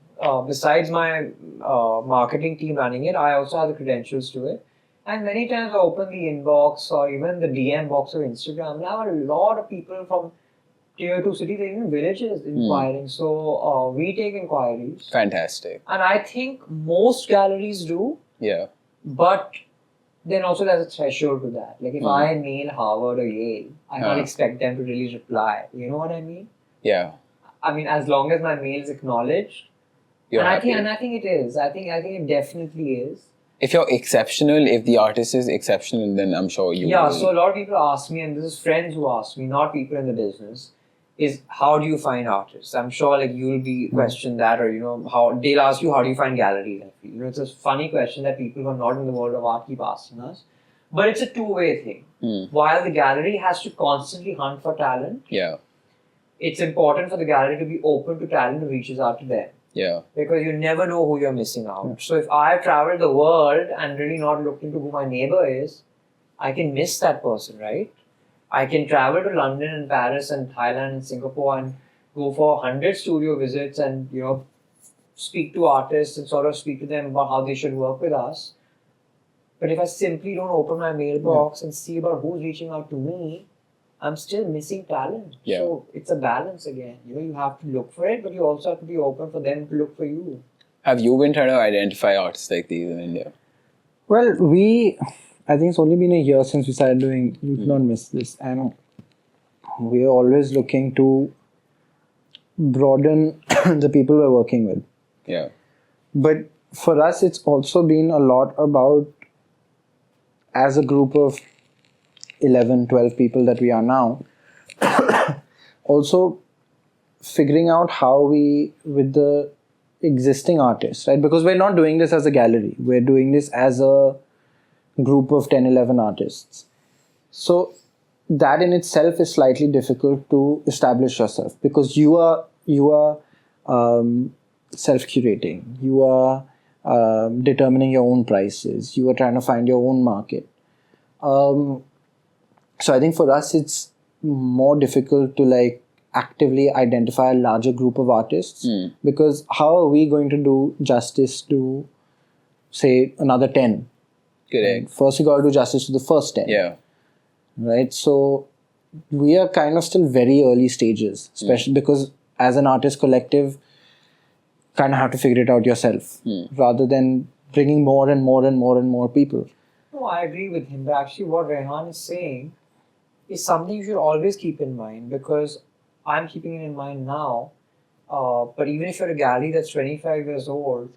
Besides my marketing team running it, I also have the credentials to it. And many times I open the inbox or even the DM box of Instagram, and I have a lot of people from tier 2 cities, even villages inquiring. So we take inquiries. Fantastic. And I think most galleries do. Yeah. But then also there's a threshold to that. Like if I mail Harvard or Yale, I can't expect them to really reply. You know what I mean? Yeah. I mean, as long as my mail is acknowledged. I think it is. I think it definitely is. If you're exceptional, if the artist is exceptional, then I'm sure you will. So a lot of people ask me, and this is friends who ask me, not people in the business, is how do you find artists? I'm sure like you'll be questioned that, or you know, how they'll ask you how do you find galleries? You know, it's a funny question that people who are not in the world of art keep asking us. But it's a two-way thing. While the gallery has to constantly hunt for talent, it's important for the gallery to be open to talent who reaches out to them. Yeah. Because you never know who you're missing out. So if I've traveled the world and really not looked into who my neighbor is, I can miss that person, right? I can travel to London and Paris and Thailand and Singapore and go for 100 studio visits and, you know, speak to artists and sort of speak to them about how they should work with us. But if I simply don't open my mailbox and see about who's reaching out to me, I'm still missing talent. Yeah. So it's a balance again. You know, you have to look for it, but you also have to be open for them to look for you. Have you been trying to identify artists like these in India? Well, we I think it's only been a year since we started doing You Cannot Miss This, and we are always looking to broaden the people we're working with. Yeah. But for us, it's also been a lot about, as a group of 11, 12 people that we are now, also figuring out how we, with the existing artists, right? Because we're not doing this as a gallery. We're doing this as a group of 10, 11 artists. So that in itself is slightly difficult to establish yourself, because you are self-curating. You are determining your own prices. You are trying to find your own market. So I think for us, it's more difficult to like actively identify a larger group of artists, because how are we going to do justice to, say, another 10? Correct. First, you got to do justice to the first 10. Yeah. Right? So we are kind of still very early stages, especially because as an artist collective, kind of have to figure it out yourself rather than bringing more and more and more and more people. No, I agree with him. But actually, what Raihan is saying is something you should always keep in mind, because I'm keeping it in mind now. But even if you're a gallery that's 25 years old,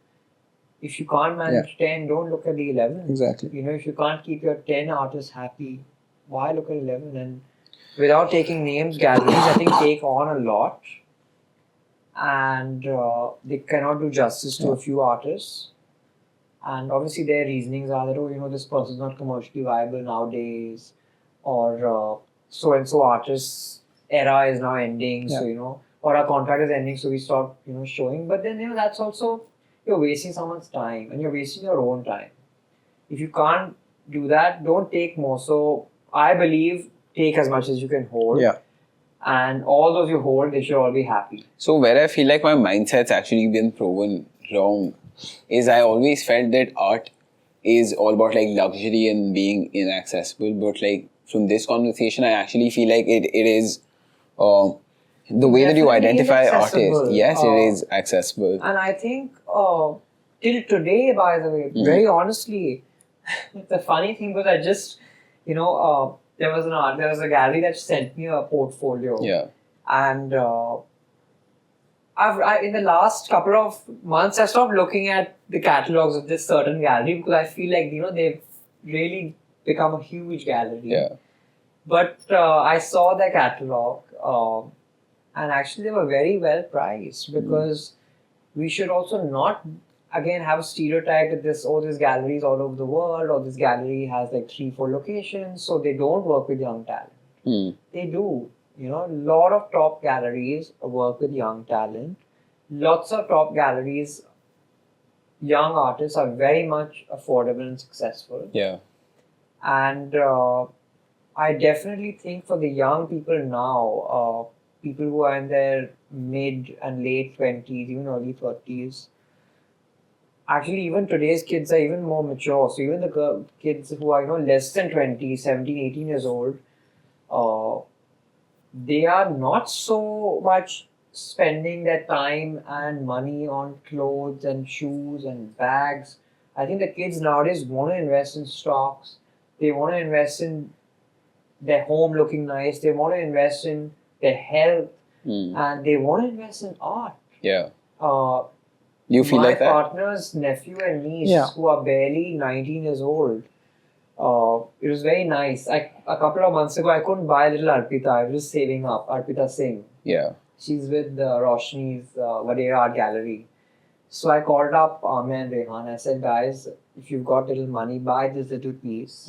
if you can't manage 10, don't look at the 11. Exactly. You know, if you can't keep your 10 artists happy, why look at 11? And without taking names, galleries, I think, take on a lot. And they cannot do justice to a few artists. And obviously their reasonings are that, oh, you know, this person's not commercially viable nowadays, or so-and-so artist's era is now ending, so, you know, or our contract is ending, so we stop, you know, showing. But then, you know, that's also, you're wasting someone's time and you're wasting your own time. If you can't do that, don't take more. So I believe take as much as you can hold. Yeah. And all those you hold, they should all be happy. So where I feel like my mindset's actually been proven wrong is I always felt that art is all about like luxury and being inaccessible. But like from this conversation, I actually feel like it is the way that you Definitely identify accessible. artists. Yes, it is accessible. And I think till today, by the way, very honestly, the funny thing was I just, you know, there was a gallery that sent me a portfolio. Yeah. And I've in the last couple of months, I stopped looking at the catalogs of this certain gallery, because I feel like, you know, they've really become a huge gallery. Yeah. But I saw their catalog, and actually they were very well priced, because we should also not, again, have a stereotype that this gallery is all over the world, or this gallery has like 3-4 locations, so they don't work with young talent. They do. You know, a lot of top galleries work with young talent. Lots of top galleries, young artists are very much affordable and successful. Yeah. And I definitely think for the young people now, people who are in their mid and late 20s, even early 30s, actually even today's kids are even more mature. So even the kids who are, you know, less than 20, 17, 18 years old, they are not so much spending their time and money on clothes and shoes and bags. I think the kids nowadays want to invest in stocks. They want to invest in their home looking nice. They want to invest in their health. And they want to invest in art. Yeah. You feel my like that? partner's nephew and niece, who are barely 19 years old, it was very nice. A couple of months ago, I couldn't buy little Arpita. I was just saving up. Arpita Singh. Yeah. She's with Roshni's Vadra Art Gallery. So I called up Amir and Raihan. I said, guys, if you've got little money, buy this little piece.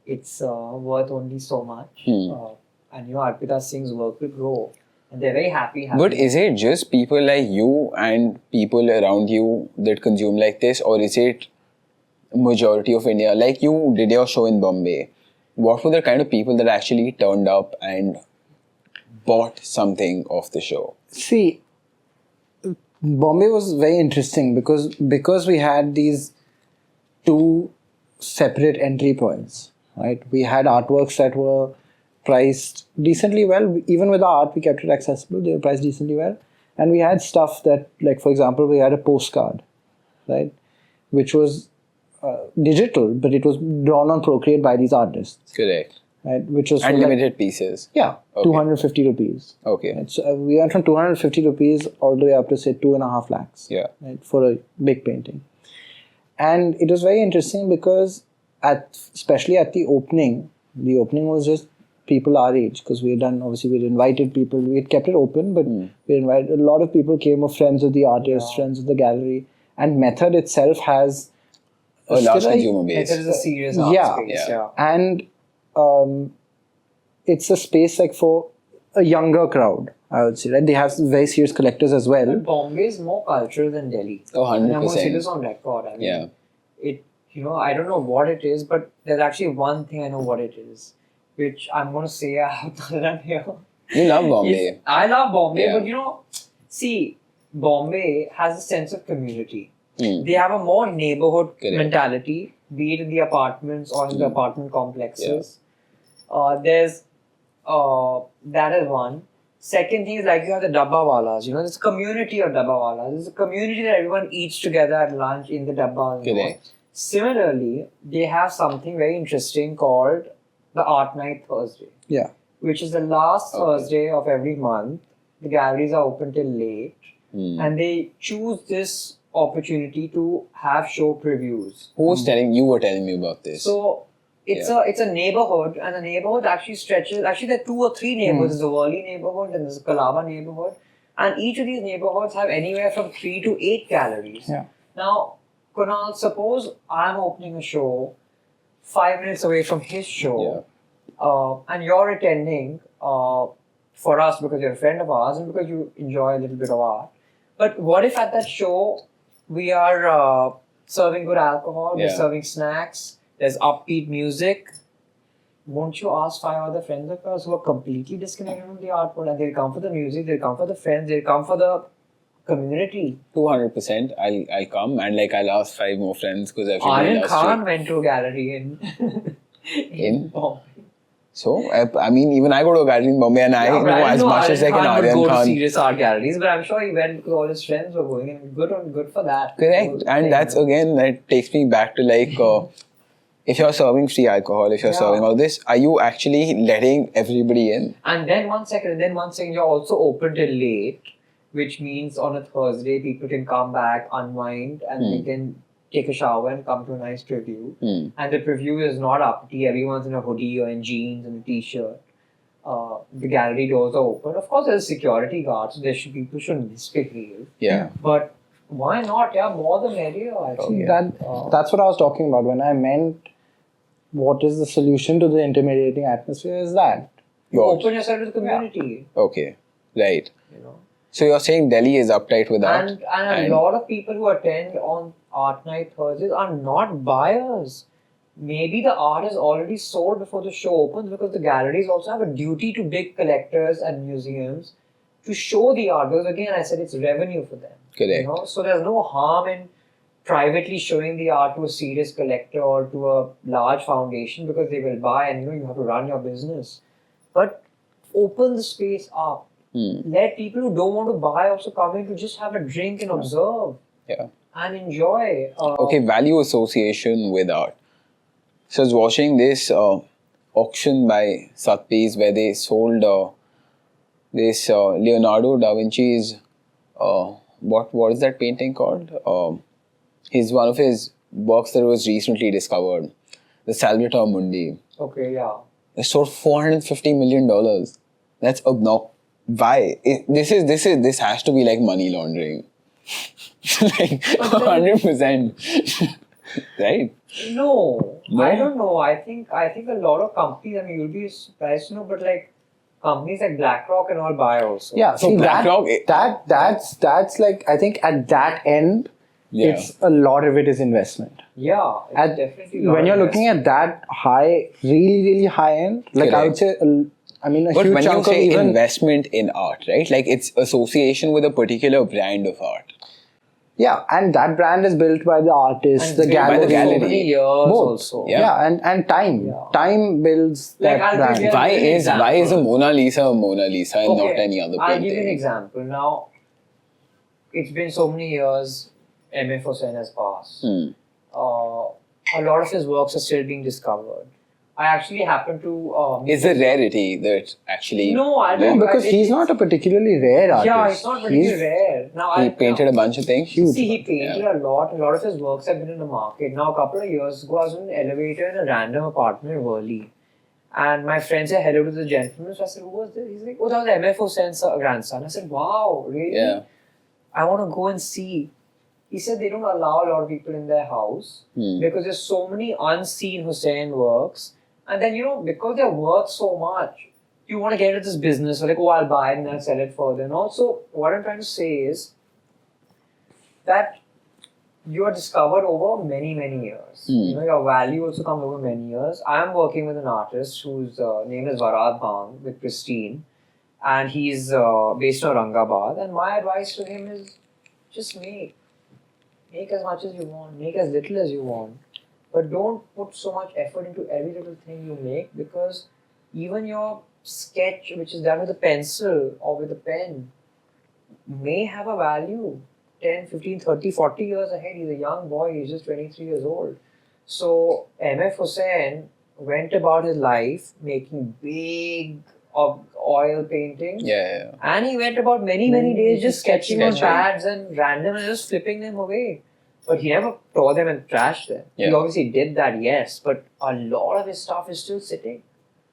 It's worth only so much. And you know, Arpita Singh's work will grow. And they're very happy. But is it just people like you and people around you that consume like this, or is it majority of India? Like you did your show in Bombay. What were the kind of people that actually turned up and bought something off the show? See, Bombay was very interesting because we had these two separate entry points, right? We had artworks that were priced decently well. Even with our art, we kept it accessible. They were priced decently well. And we had stuff that, like, for example, we had a postcard, right? Which was digital, but it was drawn on Procreate by these artists, Correct. right? Which was for And like- limited pieces. yeah, Okay. 250 rupees. Okay. Right? So we went from 250 rupees all the way up to say 2.5 lakhs. Yeah. Right, for a big painting. And it was very interesting because especially at the opening was just people our age, because we had invited people, we had kept it open, but we invited a lot of people came of friends of the artist, friends of the gallery, and Method itself has A large still consumer base. It is a serious art Yeah. space. Yeah. Yeah. and it's a space like for a younger crowd, I would say, right? They have very serious collectors as well. Bombay is more cultural than Delhi. Oh, 100%. And I'm going to say this on record. I mean, Yeah. I don't know what it is, but there's actually one thing I know what it is, which I'm going to say out that I'm here. You love Bombay. I love Bombay, Yeah. but see, Bombay has a sense of community. Hmm. They have a more neighborhood Correct. mentality, be it in the apartments or in the apartment complexes. That is one. Second thing is like you have the dabba walas. There's a community of dabba walas. There's a community that everyone eats together at lunch in the dabba. Correct. Similarly, they have something very interesting called the Art Night Thursday, Yeah. which is the last Thursday of every month. The galleries are open till late, and they choose this opportunity to have show previews. Who was telling you? Were telling me about this? So it's a neighborhood, and the neighborhood actually stretches. Actually, there are 2 or 3 neighborhoods. There's a Worli neighborhood, and there's a Colaba neighborhood, and each of these neighborhoods have anywhere from 3 to 8 galleries. Yeah. Now, Kunal, suppose I'm opening a show 5 minutes away from his show, and you're attending for us because you're a friend of ours and because you enjoy a little bit of art. But what if at that show we are serving good alcohol, we're Yeah. serving snacks, there's upbeat music? Won't you ask 5 other friends of ours who are completely disconnected from the art world, and they'll come for the music, they'll come for the friends, they'll come for the community? 200%. I'll come and I'll ask 5 more friends because I've Aryan Khan went to a gallery in In? Bombay. So I mean, even I go to a gallery in Bombay and I know as much as I can would Aryan go to Khan. serious art galleries, but I'm sure he went because all his friends were going, and good for that. Correct. And that's again that takes me back to if you're serving free alcohol, if you're serving all this, are you actually letting everybody in? And then one second, you're also open till late, which means on a Thursday people can come back, unwind, and they can take a shower and come to a nice preview. And the preview is not uppity, everyone's in a hoodie or in jeans and a t-shirt. The gallery doors are open. Of course, there's a security guard, so people shouldn't misbehave. Yeah. But why not? Yeah, more the merrier, I think. That's what I was talking about when I meant what is the solution to the intimidating atmosphere is that. You What? open yourself to the community, Okay. Right. you know. So you're saying Delhi is uptight with art? And a lot of people who attend on Art Night Thursdays are not buyers. Maybe the art is already sold before the show opens, because the galleries also have a duty to big collectors and museums to show the art. Because again, I said it's revenue for them. Correct. So there's no harm in privately showing the art to a serious collector or to a large foundation, because they will buy, and you have to run your business. But open the space up. Let people who don't want to buy also come in to just have a drink and observe Yeah. and enjoy. Okay, value association with art. So I was watching this auction by Sotheby's where they sold this Leonardo da Vinci's what is that painting called? One of his works that was recently discovered, the Salvator Mundi. Okay, yeah. It sold $450 million. That's obnoxious. Why? This has to be like money laundering. 100%. Right? No, No? I don't know. I think a lot of companies, I mean, you'll be surprised to know, but like companies like BlackRock and all buy also. Yeah, So see BlackRock- that's like, I think at that end, Yeah. it's a lot of it is investment. Yeah, it's definitely. When you're looking at that high, really high end, like I would say, a But huge when you chunk of say even investment in art, right? Like it's association with a particular brand of art. yeah, and that brand is built by the artist, the by the gallery, gallery. so many years both. also. Yeah, and time. Yeah. Time builds Like, that I'll brand. give you Why is example. a Mona Lisa and not any other I'll painting? give you an example. Now, it's been so many years, MF Hussain has passed. a lot of his works are still being discovered. I actually happen to. It's a rarity that actually. No, I No, don't. because he's not a particularly rare artist. Yeah, it's not really rare. Now, He painted a bunch of things. Huge. See, he painted a lot. A lot of his works have been in the market. Now, a couple of years ago, I was in an elevator in a random apartment in Worli. And my friend said hello to the gentleman. So I said, who was this? He's like, oh, that was MF Hussein's grandson. I said, wow, really? Yeah. I want to go and see. He said they don't allow a lot of people in their house because there's so many unseen Hussein works. And then, because they're worth so much, you want to get into this business. So like, oh, I'll buy it and I'll sell it further. And also, what I'm trying to say is that you are discovered over many, many years. Your value also comes over many years. I am working with an artist whose name is Varad Bang with Pristine. And he's based on Aurangabad. And my advice to him is just make. Make as much as you want. Make as little as you want. But don't put so much effort into every little thing you make, because even your sketch, which is done with a pencil or with a pen, may have a value 10, 15, 30, 40 years ahead. He's a young boy. He's just 23 years old. So MF Hussain went about his life making big oil paintings. Yeah. And he went about many, many days just sketching on pads and random and just flipping them away. But he never tore them and trashed them. Yeah. He obviously did that, yes, but a lot of his stuff is still sitting.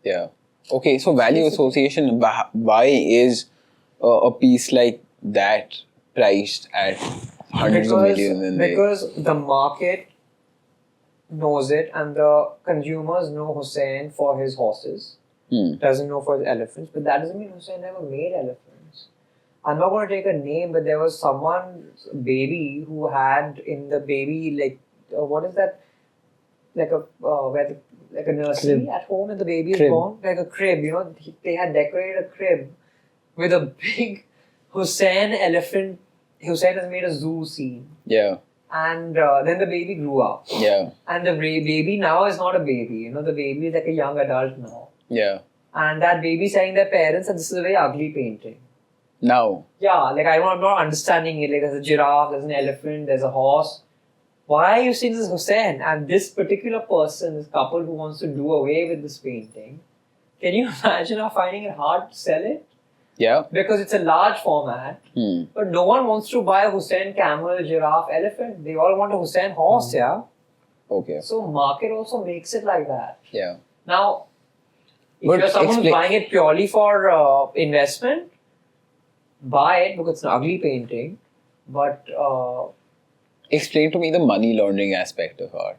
Yeah. Okay, so value association, why is a piece like that priced at hundreds of millions? Because the market knows it and the consumers know Hussain for his horses. Doesn't know for his elephants, but that doesn't mean Hussain never made elephants. I'm not going to take a name, but there was someone's baby who had in the baby, like, what is that? Like a nursery Crib. at home and the baby is Crib. born? Like a crib, they had decorated a crib with a big Hussain elephant. Hussain has made a zoo scene. Yeah. And then the baby grew up. Yeah. And the baby now is not a baby. The baby is like a young adult now. Yeah. And that baby saying their parents that this is a very ugly painting. Now. Yeah, like I'm not understanding it. Like there's a giraffe, there's an elephant, there's a horse. Why are you seeing this Hussain? And this particular person, this couple who wants to do away with this painting, can you imagine her finding it hard to sell it? Yeah. Because it's a large format. But no one wants to buy a Hussain camel, giraffe, elephant. They all want a Hussain horse, yeah? Okay. So market also makes it like that. Yeah. Now, if But you're someone who's buying it purely for investment, buy it because it's an ugly painting. But Explain to me the money laundering aspect of art.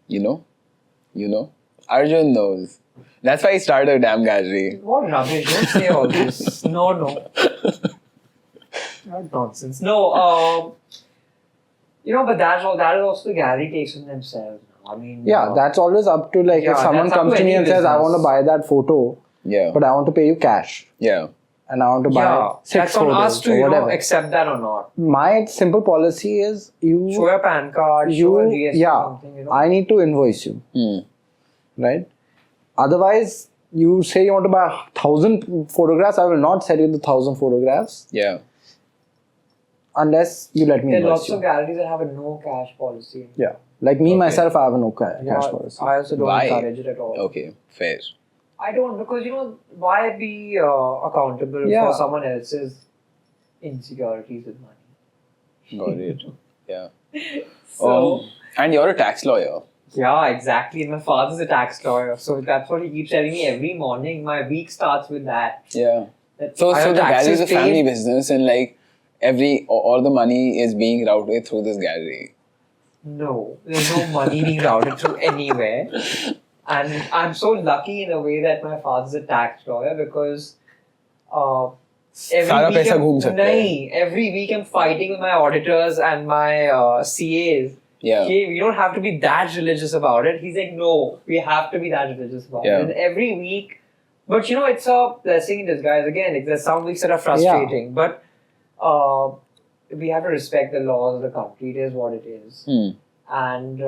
You know? Arjun knows. That's why he started a damn gallery. what rubbish! Don't say all this. No. Not nonsense. No. But that is also the gallery takes on themselves. I mean, Yeah, that's always up to if someone that's up comes to to me any and says, I business. want to buy that photo, Yeah. but I want to pay you cash. Yeah. And I want to buy 6 that's on photos us to or whatever. accept that or not. My simple policy is Show your PAN card, show a GST or something. I need to invoice you, right? Otherwise, you say you want to buy 1,000 photographs, I will not sell you the 1,000 photographs Yeah. unless you let me There are invoice lots you. of galleries that have a no cash policy. Yeah. Like me, myself, I have a no cash policy. I also don't Why? encourage it at all. Okay. Fair. I don't, because why be accountable Yeah. for someone else's insecurities with money? Got it. Yeah. So, And you're a tax lawyer. yeah, exactly. My father's a tax lawyer, so that's what he keeps telling me every morning. My week starts with that. Yeah. That So I the have gallery is a taxes family paid. business, and all the money is being routed through this gallery. No, there's no money being routed through anywhere. And I'm so lucky in a way that my father's a tax lawyer because सारा पैसा घूम सकता है. every week I'm fighting with my auditors and my CAs. Yeah. Okay, we don't have to be that religious about it. He's like, no, we have to be that religious about Yeah. it. And every week, but it's a blessing in disguise. Again, there's some weeks that are frustrating, but we have to respect the laws of the country. It is what it is. And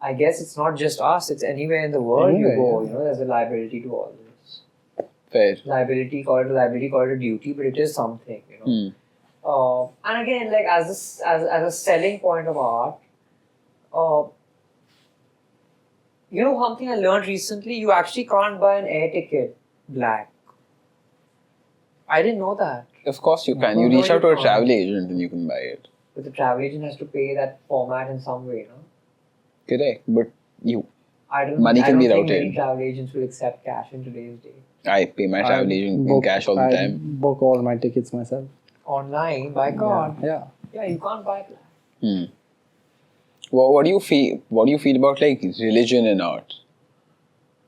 I guess it's not just us, it's anywhere in the world you go. There's a liability to all this. Fair. Liability, call it a duty, but it is something, And again, as a selling point of art, You know, one thing I learned recently, you actually can't buy an air ticket black. I didn't know that. Of course you can. You No, reach out to a can't. travel agent and you can buy it. But the travel agent has to pay that format in some way, no? Correct. But you, I don't. Money I can don't be think routed. many travel agents will accept cash in today's day. I pay my travel agent in cash all the I time. book all my tickets myself. Online, by card. Yeah. Yeah, you can't buy black. Well, what do you feel? What do you feel about like religion and art?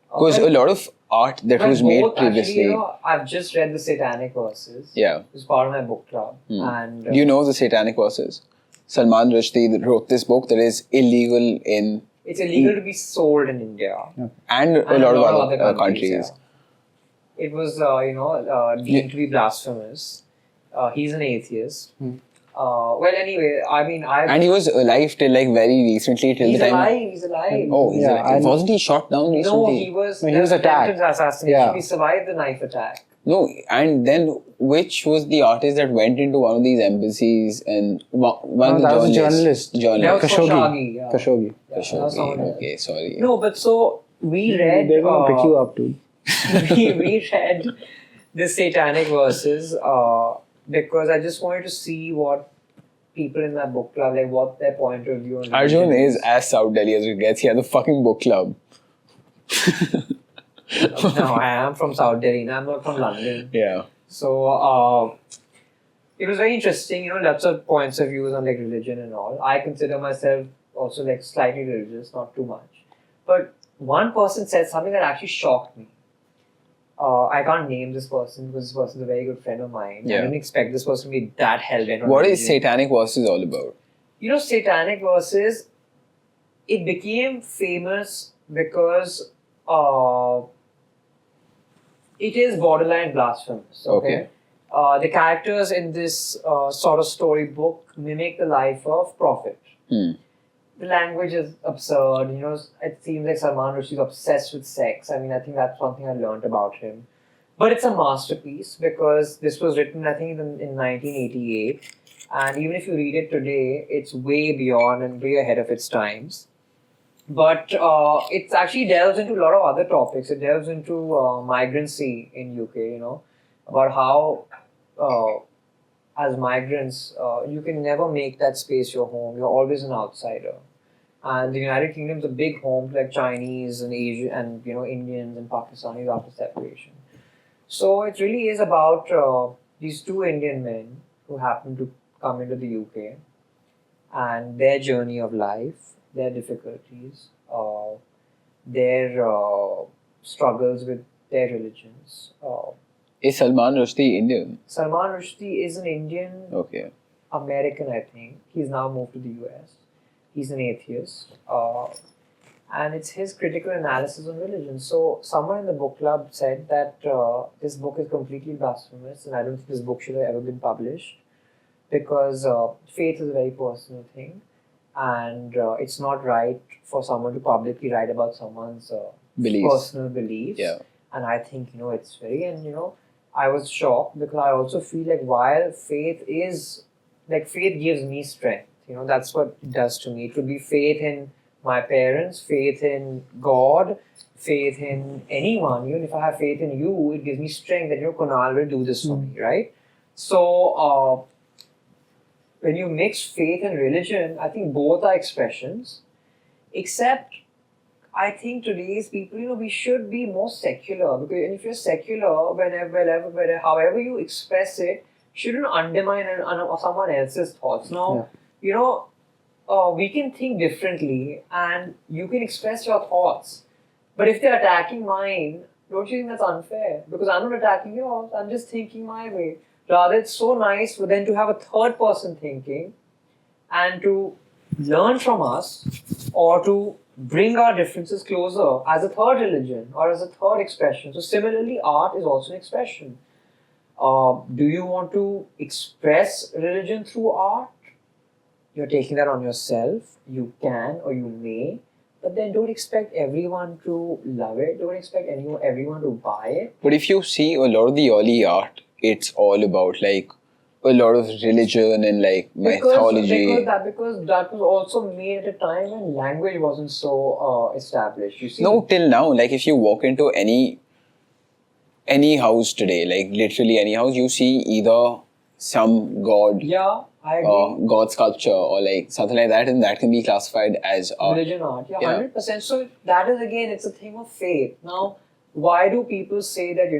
Because a lot of art that Well, was made both, previously. Actually, I've just read the Satanic Verses. Yeah. It was part of my book club. And Do you know the Satanic Verses? Salman Rushdie wrote this book that is illegal in it's illegal to be sold in India. and a lot of other countries. Yeah. It was, deemed to be blasphemous. He's an atheist. Well, anyway, I mean, And he was alive till like very recently, till he's the time. alive. He's alive. Oh, he's Yeah, alive. and- Wasn't he shot down recently? No, he was. No, he there was an attacked. attempted assassination. Yeah. He survived the knife attack. No, and then which was the artist that went into one of these embassies and one of the that was a journalists? journalist. That was Khashoggi. Khashoggi, yeah. Khashoggi. Yeah, that was someone else. Okay, sorry. No, but so we read. They're gonna pick you up, dude. we read the Satanic Verses because I just wanted to see what people in that book club, like what their point of view on Arjun religion is as South Delhi as it gets. He has a fucking book club. No, I am from South Delhi. I'm not from London. Yeah. So it was very interesting, lots of points of views on like religion and all. I consider myself also like slightly religious, not too much. But one person said something that actually shocked me. I can't name this person because this person is a very good friend of mine. Yeah. I didn't expect this person to be that hell-bent on What is religion. Satanic Verses all about? Satanic Verses, it became famous because it is borderline blasphemous. Okay. The characters in this sort of storybook mimic the life of Prophet. The language is absurd. It seems like Salman Rushdie is obsessed with sex. I mean, I think that's one thing I learned about him. But it's a masterpiece because this was written, I think, in 1988. And even if you read it today, it's way beyond and way ahead of its times. But it actually delves into a lot of other topics. It delves into migrancy in UK, about how as migrants, you can never make that space your home. You're always an outsider. And the United Kingdom is a big home to like Chinese and Asian and Indians and Pakistanis after separation. So it really is about these two Indian men who happen to come into the UK and their journey of life, their difficulties, their struggles with their religions. Is Salman Rushdie Indian? Salman Rushdie is an Indian Okay. American, I think. He's now moved to the US. He's an atheist. And it's his critical analysis on religion. So someone in the book club said that this book is completely blasphemous and I don't think this book should have ever been published because faith is a very personal thing and it's not right for someone to publicly write about someone's Beliefs. personal beliefs. Yeah. And I think, it's very, and I was shocked because I also feel like while faith is, like faith gives me strength, that's what it does to me. It could be faith in my parents, faith in God, faith in anyone. Even if I have faith in you, it gives me strength that, Kunal will do this for me, right? So, when you mix faith and religion, I think both are expressions, except I think today's people, we should be more secular because if you're secular, whenever, however you express it, shouldn't undermine someone else's thoughts. Now, we can think differently and you can express your thoughts. But if they're attacking mine, don't you think that's unfair? Because I'm not attacking yours, I'm just thinking my way. Rather, it's so nice for them to have a third person thinking and to learn from us or to bring our differences closer as a third religion or as a third expression. So similarly, art is also an expression. Do you want to express religion through art? You're taking that on yourself. You can or you may, but then don't expect everyone to love it. Don't expect everyone to buy it. But if you see a lot of the early art, it's all about like a lot of religion and like mythology. Because that was also made at a time when language wasn't so established. You see, No, till now, like if you walk into any house today, like literally any house, you see either some god, yeah, I agree. god sculpture or like something like that, and that can be classified as art. Religion art, yeah, Yeah. 100%. So that is again, it's a thing of faith. Now, why do people say that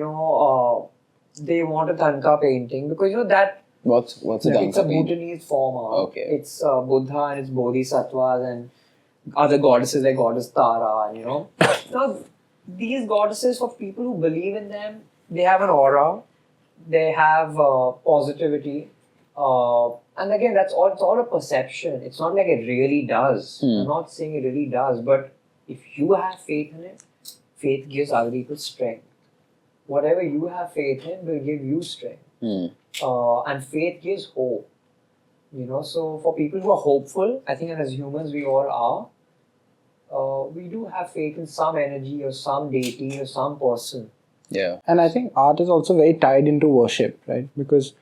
they want a Tanka painting? Because that What's a it's a Tanka paint? Bhutanese form art. Okay. It's Buddha and it's Bodhisattvas and other goddesses like Goddess Tara, and now these goddesses, for people who believe in them, they have an aura, they have positivity, and again, it's all a perception. It's not like it really does. I'm not saying it really does, but if you have faith in it, faith gives other people strength. Whatever you have faith in will give you strength. And faith gives hope. So for people who are hopeful, I think as humans we all are, we do have faith in some energy or some deity or some person. Yeah. And I think art is also very tied into worship, right? Because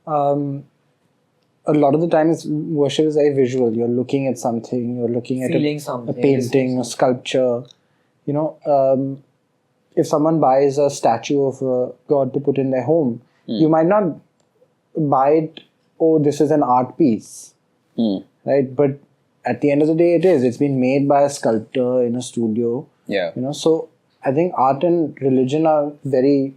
a lot of the times worship is very visual. You're looking at something, you're looking at Feeling a something, painting, a sculpture. If someone buys a statue of a god to put in their home, you might not buy it, oh, this is an art piece, right? But at the end of the day, it is. It's been made by a sculptor in a studio. Yeah. So I think art and religion are very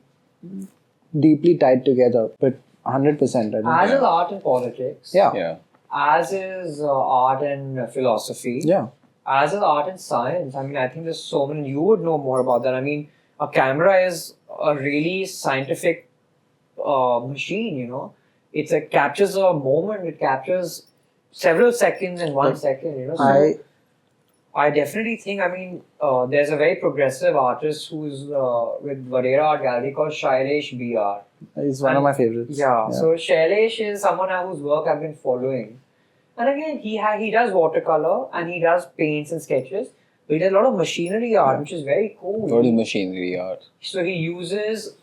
deeply tied together, but 100%. I think. As is art and politics. Yeah. Yeah. As is art and philosophy. Yeah. As is art and science. I mean, I think there's so many. You would know more about that. I mean, a camera is a really scientific machine. It captures a moment. It captures several seconds in 1 second. So I definitely think. I mean, there's a very progressive artist who's with Vadra Art Gallery called Shailesh BR. He's one of my favorites. Yeah. So Shailesh is someone whose work I've been following. And again, he does watercolor and he does paints and sketches. But he does a lot of machinery art, which is very cool. What is machinery art? So he uses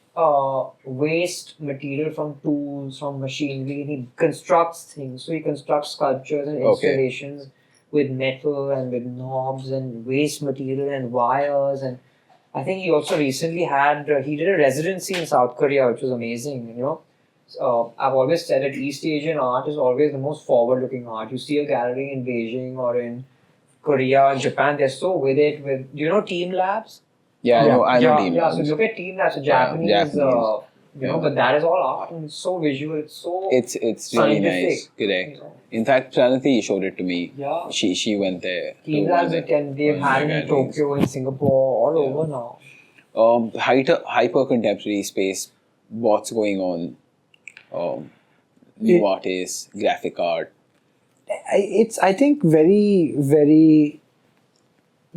waste material from tools, from machinery, and he constructs things. So he constructs sculptures and installations with metal and with knobs and waste material and wires. And I think he also recently he did a residency in South Korea, which was amazing. I've always said that East Asian art is always the most forward-looking art. You see a gallery in Beijing or in Korea, Japan, they're so with it. Do you know Team Labs? Yeah, I know Team Yeah, Labs. so look at Team Labs, so Japanese. But that is all art and it's so visual. It's so It's really scientific, nice. Correct. In fact, Pranati showed it to me. Yeah. She went there. Team to Labs, visit they've one of had the it in galleries. Tokyo, in Singapore, all over now. Hyper contemporary space. What's going on? New artists, graphic art. It's, I think, very, very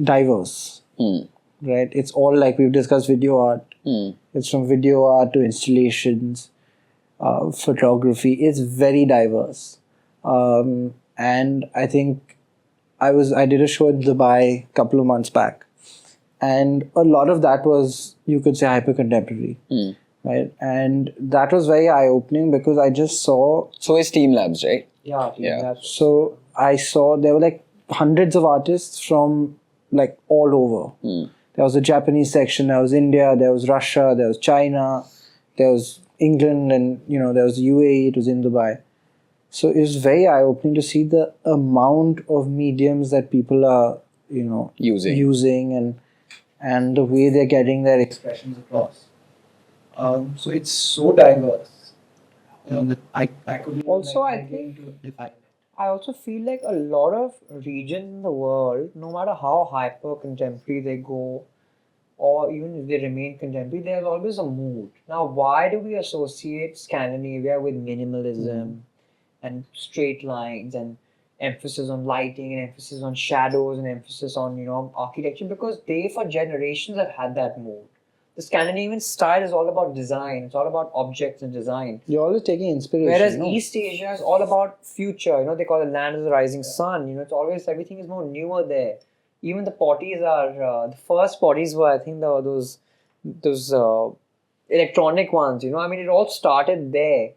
diverse. Right? It's all like we've discussed video art. It's from video art to installations, photography. It's very diverse. And I think I did a show in Dubai a couple of months back. And a lot of that was, you could say, hyper contemporary. Right? And that was very eye-opening because I just saw. So it's Team Labs, right? Yeah, Team Labs. So I saw there were like hundreds of artists from like all over. There was a Japanese section, there was India, there was Russia, there was China, there was England, and there was UAE, it was in Dubai. So it was very eye-opening to see the amount of mediums that people are, using and the way they're getting their expressions across. So it's so diverse. I could Also, I think I also feel like a lot of regions in the world, no matter how hyper contemporary they go, or even if they remain contemporary, there's always a mood. Now, why do we associate Scandinavia with minimalism and straight lines and emphasis on lighting and emphasis on shadows and emphasis on architecture? Because they for generations have had that mood. The Scandinavian style is all about design. It's all about objects and design. You're always taking inspiration. Whereas East Asia is all about future. They call it land of the rising sun. It's always, everything is more newer there. Even the potties are, the first potties were, I think, those electronic ones. I mean, it all started there.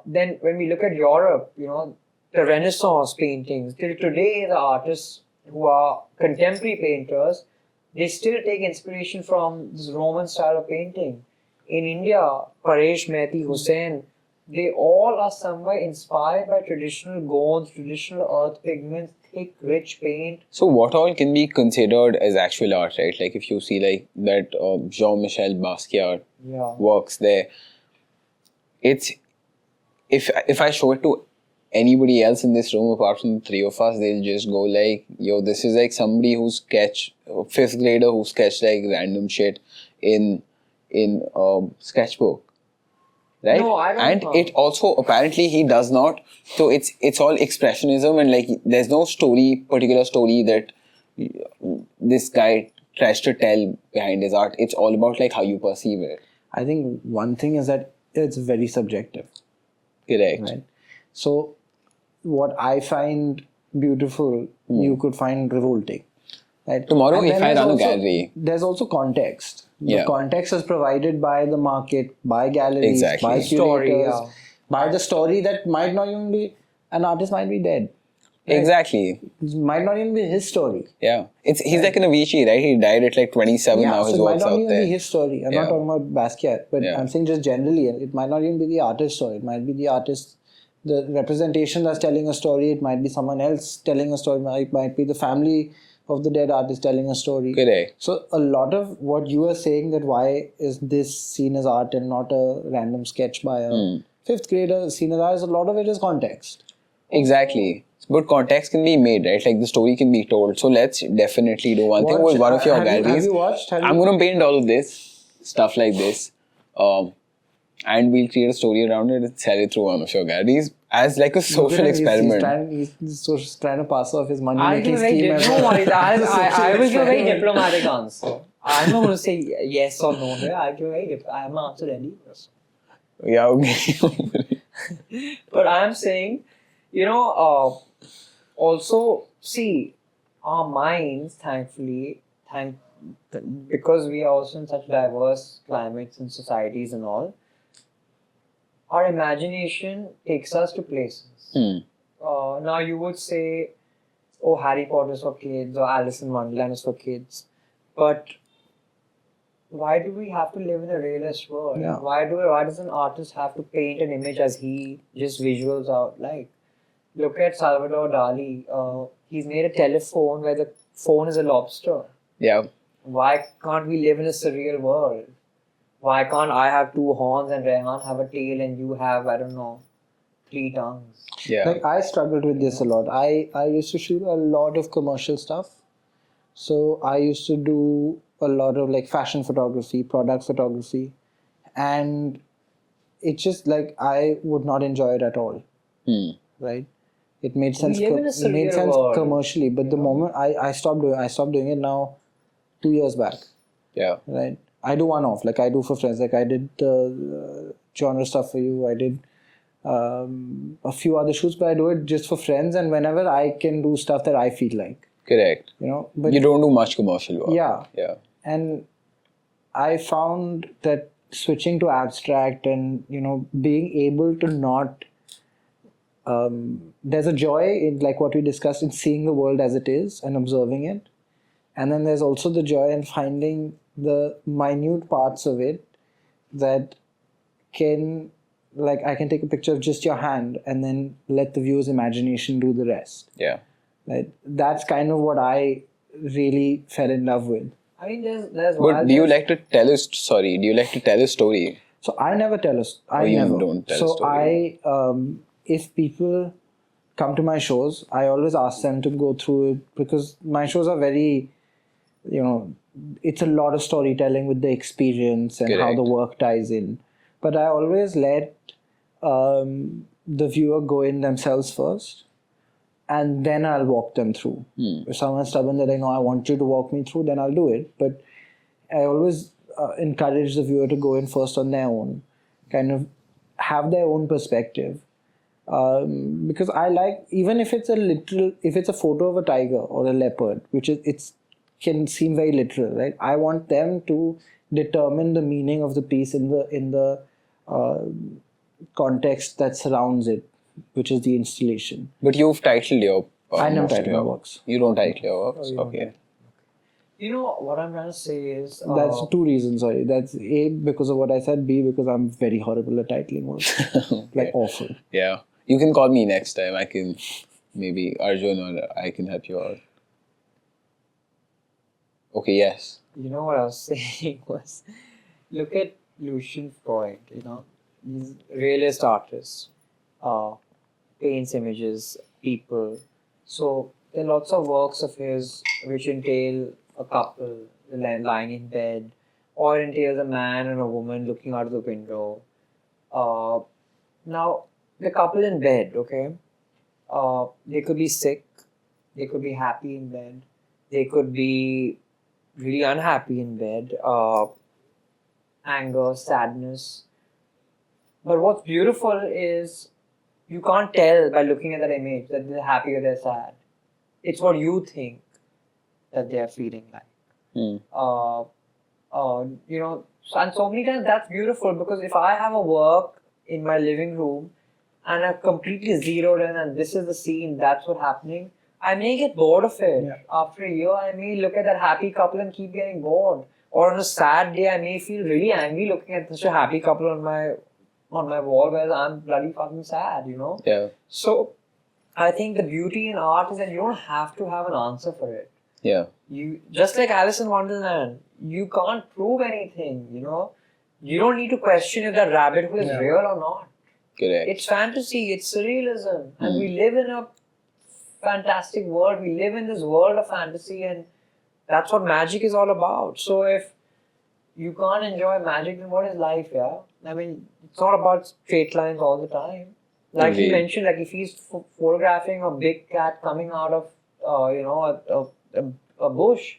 then when we look at Europe, the Renaissance paintings, till today, the artists who are contemporary painters, they still take inspiration from this Roman style of painting. In India, Paresh, Mehti, Hussain, they all are somewhere inspired by traditional gones, traditional earth pigments, thick, rich paint. So what all can be considered as actual art, right? Like if you see like that Jean-Michel Basquiat works there, it's if I show it to anybody else in this room apart from the three of us, they'll just go like, yo, this is like somebody who sketched, fifth grader who sketched like random shit in sketchbook. Right? No, I don't and know. it also apparently he does not. So it's all expressionism and like there's no particular story that this guy tries to tell behind his art. It's all about like how you perceive it. I think one thing is that it's very subjective. Correct. Right? So what I find beautiful, you could find revolting. Right? Tomorrow, And if then I there's run a also- gallery. there's also context. The Yeah. context is provided by the market, by galleries, Exactly. by Story, curators, yeah. by the story that might not even be, an artist might be dead. Right? Exactly. It might not even be his story. Yeah. He's like an Avicii, right? He died at like 27 now. So His it might work's not out even there. be his story. I'm Yeah. not talking about Basquiat, but Yeah. I'm saying just generally, it might not even be the artist's story. It might be the artist, the representation that's telling a story. It might be someone else telling a story. It might be the family of the dead artist telling a story. Correct. So a lot of what you are saying, that why is this seen as art and not a random sketch by a fifth grader seen as art, a lot of it is context. Exactly. But context can be made, right? Like the story can be told. So let's definitely do one thing with one of your galleries. Have you watched? I'm going to paint all of this, stuff like this. And we'll create a story around it and sell it through one of your galleries as like a social experiment. He's trying to pass off his money I'll making give a very scheme. as no a- worries. I will give a very experiment. diplomatic answer. I'm not going to say yes or no here. I'll give a very I have my answer ready. Yeah, okay. But I'm saying, also see our minds, thankfully, because we are also in such diverse climates and societies and all, our imagination takes us to places. Now you would say, oh, Harry Potter is for kids or Alice in Wonderland is for kids, but why do we have to live in a realist world? Yeah. Why does an artist have to paint an image as he just visuals out? Like, look at Salvador Dali. He's made a telephone where the phone is a lobster. Yeah. Why can't we live in a surreal world? Why can't I have two horns and Raihan have a tail and you have, I don't know, 3 tongues? Yeah. Like I struggled with this a lot. I used to shoot a lot of commercial stuff. So I used to do a lot of like fashion photography, product photography, and it's just like I would not enjoy it at all. Right? It made sense. live in a It made surreal sense world. commercially, but the moment I stopped doing it now, 2 years back. Yeah. Right? I do one-off, like I do for friends. Like I did genre stuff for you. I did a few other shoots, but I do it just for friends, and whenever I can do stuff that I feel like, Correct. But You don't do much commercial work. yeah, Yeah. and I found that switching to abstract and being able to not there's a joy in like what we discussed in seeing the world as it is and observing it, and then there's also the joy in finding the minute parts of it that can, like, I can take a picture of just your hand and then let the viewer's imagination do the rest. Yeah. Right? That's kind of what I really fell in love with. I mean, there's But do you like to tell a story? So I never tell us. I you never. don't tell a so story. If people come to my shows, I always ask them to go through it because my shows are very, it's a lot of storytelling with the experience and how Correct. the work ties in. But I always let the viewer go in themselves first, and then I'll walk them through. If someone's stubborn that I want you to walk me through, then I'll do it. But I always encourage the viewer to go in first on their own, kind of have their own perspective. Because I like, even if it's a photo of a tiger or a leopard, which can seem very literal, right? I want them to determine the meaning of the piece in the context that surrounds it, which is the installation. But you've titled your. I never most of title my your- works. You don't title your works. you don't Okay. You know what I'm trying to say is That's two reasons. Sorry, that's A, because of what I said. B, because I'm very horrible at titling works, like awful. Yeah. You can call me next time. I can maybe Arjun or I can help you out. Okay. Yes. you know what I was saying was look at Lucian Freud, he's realist artist, paints images, people. So there are lots of works of his which entail a couple lying in bed, or entails a man and a woman looking out of the window. Now the couple in bed, okay, they could be sick, they could be happy in bed, they could be really unhappy in bed, anger, sadness. But what's beautiful is you can't tell by looking at that image that they're happy or they're sad. It's what you think that they're feeling like. Hmm. And so many times that's beautiful, because if I have a work in my living room and I've completely zeroed in and this is the scene, that's what's happening, I may get bored of it. Yeah. After a year, I may look at that happy couple and keep getting bored. Or on a sad day, I may feel really angry looking at such a happy couple on my wall, whereas I'm bloody fucking sad, Yeah. So I think the beauty in art is that you don't have to have an answer for it. Yeah. You just like Alice in Wonderland, you can't prove anything, You don't need to question if that rabbit hole is Yeah. real or not. Correct. It's fantasy, it's surrealism, and we live in a fantastic world. We live in this world of fantasy, and that's what magic is all about. So if you can't enjoy magic, then what is life? Yeah, I mean, it's not about straight lines all the time. Like you Indeed. mentioned, like if he's photographing a big cat coming out of a bush,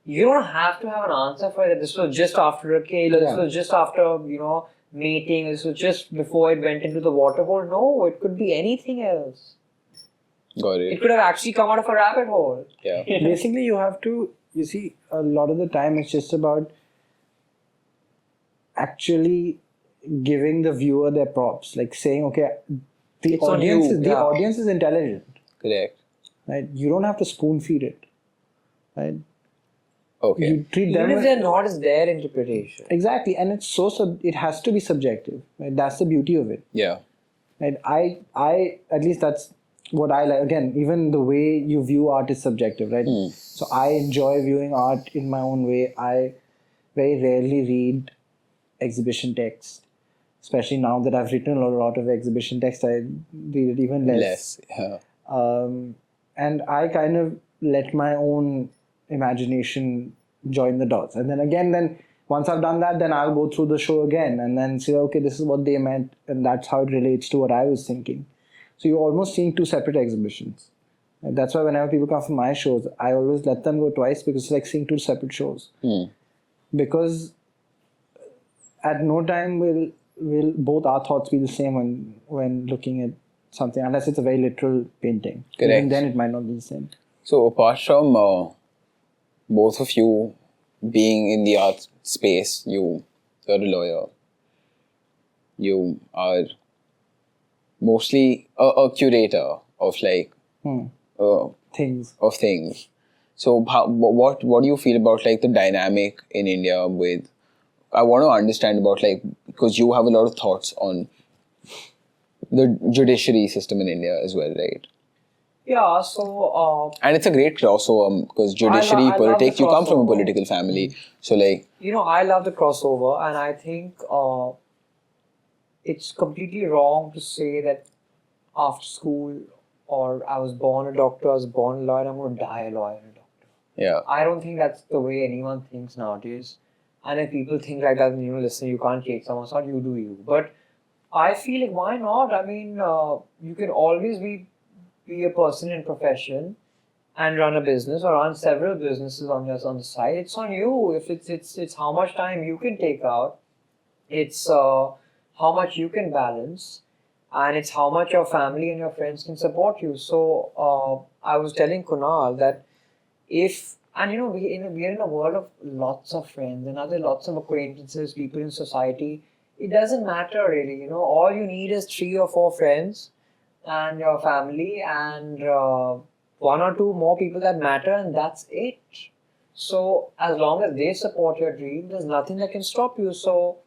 you don't have to have an answer for it. This was just after a kill, or this Yeah. was just after mating, this was just before it went into the water hole. No, it could be anything else. Got It it. could have actually come out of a rabbit hole. Yeah. Basically, you see, a lot of the time it's just about actually giving the viewer their props, like saying, okay, the It's on audience you, is the yeah. audience is intelligent, Correct. right? You don't have to spoon feed it, right? Okay. You treat them Even if as- they're not, it's their interpretation. exactly, and it's it has to be subjective, right? That's the beauty of it. Yeah. And I at least that's what I like. Again, even the way you view art is subjective, right? So I enjoy viewing art in my own way. I very rarely read exhibition text, especially now that I've written a lot of exhibition text. I read it even less. Yeah. And I kind of let my own imagination join the dots. And then once I've done that, then I'll go through the show again and then say, okay, this is what they meant, and that's how it relates to what I was thinking. So you're almost seeing two separate exhibitions. And that's why whenever people come for my shows, I always let them go twice, because it's like seeing two separate shows. Because at no time will both our thoughts be the same when looking at something, unless it's a very literal painting. Correct. Even then it might not be the same. So apart from both of you being in the art space, you're a lawyer. You are mostly a curator of Things. of things. So what do you feel about like the dynamic in India with? I want to understand about because you have a lot of thoughts on the judiciary system in India as well, right? Yeah, so And it's a great crossover because judiciary, I love politics, the you come from a crossover. political family. So I love the crossover, and I think it's completely wrong to say that after school, or I was born a doctor, I was born a lawyer, I'm going to die a lawyer and a doctor. yeah. I don't think that's the way anyone thinks nowadays. And if people think like that, then listen, you can't take someone's thought, you do you. But I feel like, why not? I mean, you can always be a person in profession and run a business or run several businesses on the side. It's on you. If it's how much time you can take out. It's how much you can balance, and it's how much your family and your friends can support you. So I was telling Kunal that we're in a world of lots of friends and other lots of acquaintances, people in society. it doesn't matter really. You know, all you need is 3 or 4 friends and your family and 1 or 2 more people that matter, and that's it. So as long as they support your dream, there's nothing that can stop you. So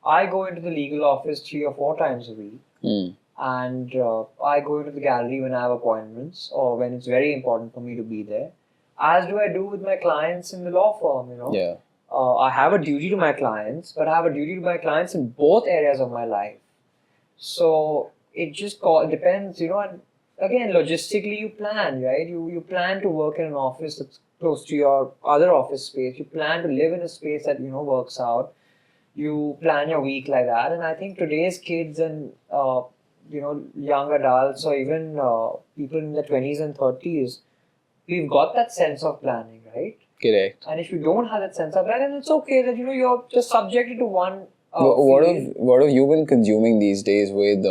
I go into the legal office 3 or 4 times a week. And I go into the gallery when I have appointments or when it's very important for me to be there. As do I do with my clients in the law firm, you know. Yeah. I have a duty to my clients, but I have a duty to my clients in both areas of my life. So it just depends, you know. And again, logistically, you plan, right? You plan to work in an office that's close to your other office space. You plan to live in a space that, you know, works out. You plan your week like that. And I think today's kids and you know, young adults or even people in their 20s and 30s, we've got that sense of planning, right? Correct. And if you don't have that sense of planning, then it's okay that, you know, you're just subjected to one What have you been consuming these days with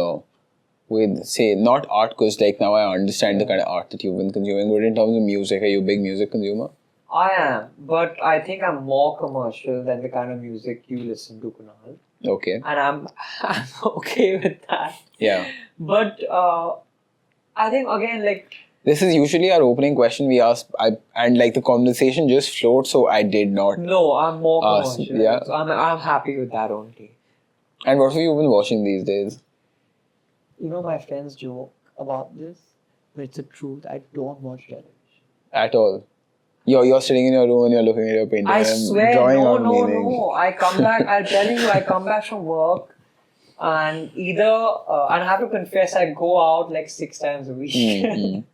say, not art, because like now I understand the kind of art that you've been consuming, but in terms of music, are you a big music consumer? I am, but I think I'm more commercial than the kind of music you listen to, Kunal. Okay. And I'm okay with that. Yeah. But I think again, like, This is usually our opening question we ask, and like the conversation just flowed, so I did not. no, I'm more commercial. yeah. So I'm happy with that only. And what have you been watching these days? You know, my friends joke about this, but it's the truth. I don't watch television. At all? You're sitting in your room and you're looking at your painting I and swear, drawing out no. meaning. I come back, I'll tell you, I come back from work and either, and I have to confess, I go out like 6 times a week.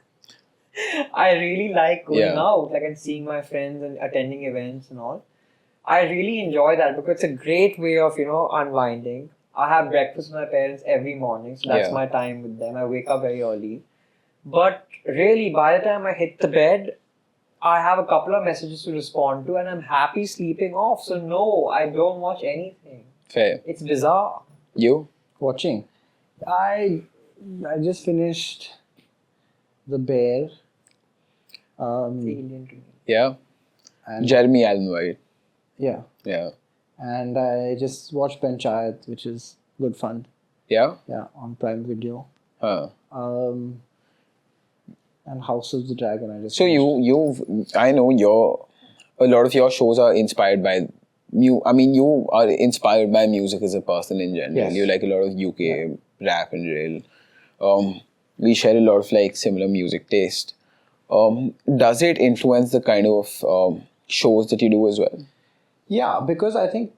I really like going out, like, and seeing my friends and attending events and all. I really enjoy that because it's a great way of, you know, unwinding. I have breakfast with my parents every morning, so that's my time with them. I wake up very early. But really, by the time I hit the bed, I have a couple of messages to respond to and I'm happy sleeping off. So no, I don't watch anything. Fair. It's bizarre. You? Watching. I just finished The Bear. Alien to me. Yeah. And Jeremy Allen White. yeah. Yeah. And I just watched Panchayat, which is good fun. Yeah? Yeah, on Prime Video. Huh. And House of the Dragon. I just So I know a lot of your shows are inspired by you are inspired by music as a person in general. Yes. You like a lot of UK rap and drill. We share a lot of like similar music taste. Does it influence the kind of shows that you do as well? Yeah, because I think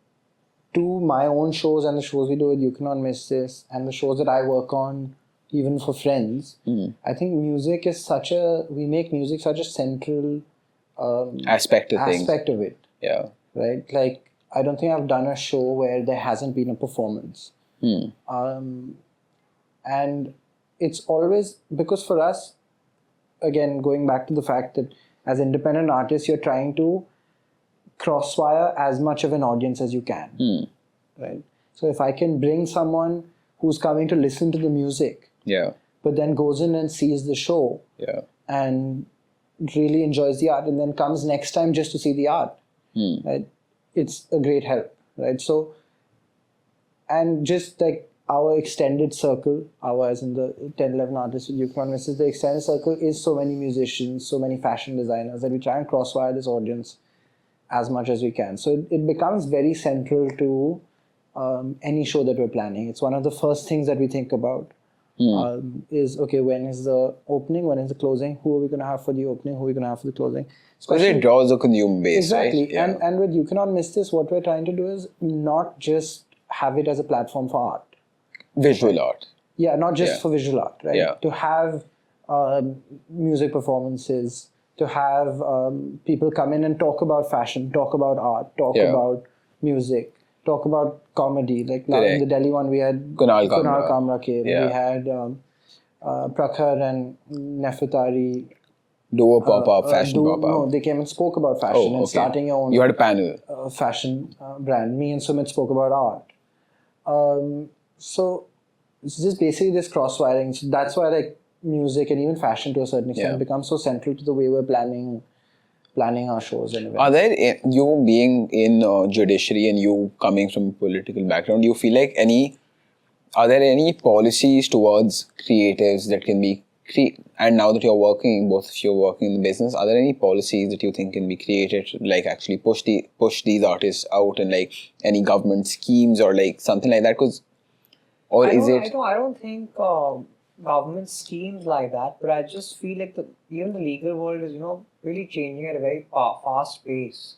to my own shows and the shows we do with You Cannot Miss This and the shows that I work on, even for friends, I think music is we make music such a central Aspect of it. Yeah. Right? Like, I don't think I've done a show where there hasn't been a performance. And it's always, because for us, again, going back to the fact that as independent artists, you're trying to crosswire as much of an audience as you can. Right? So if I can bring someone who's coming to listen to the music, but then goes in and sees the show, and really enjoys the art, and then comes next time just to see the art, right? It's a great help, right? So, and just like our extended circle, as in the 10-11 artists with You Cannot Miss This, the extended circle is so many musicians, so many fashion designers, that we try and crosswire this audience as much as we can. So it becomes very central to any show that we're planning. It's one of the first things that we think about. Is, okay, when is the opening, when is the closing, who are we going to have for the opening, who are we going to have for the closing. Because it draws a consumer base, exactly, right? Yeah. And with You Cannot Miss This, what we're trying to do is not just have it as a platform for art. Visual art. Yeah, not just for visual art, right? Yeah. To have music performances, to have people come in and talk about fashion, talk about art, talk about music, talk about comedy. Like now in the Delhi one, we had Kunal Kamra came. Yeah. We had Prakhar and Nefertari. Do a pop-up, fashion pop-up. No, they came and spoke about fashion and starting your own. You had a panel. Fashion brand. Me and Sumit spoke about art. So it's just basically this cross-wiring. So that's why like music and even fashion to a certain extent becomes so central to the way we're planning planning our shows and events. Are there, you being in judiciary and you coming from a political background, do you feel like are there any policies towards creatives that can be and now that both of you are working in the business, are there any policies that you think can be created to like actually push these artists out, and like any government schemes or like something like that? I don't think government schemes like that, but I just feel like even the legal world is, really changing at a very fast pace.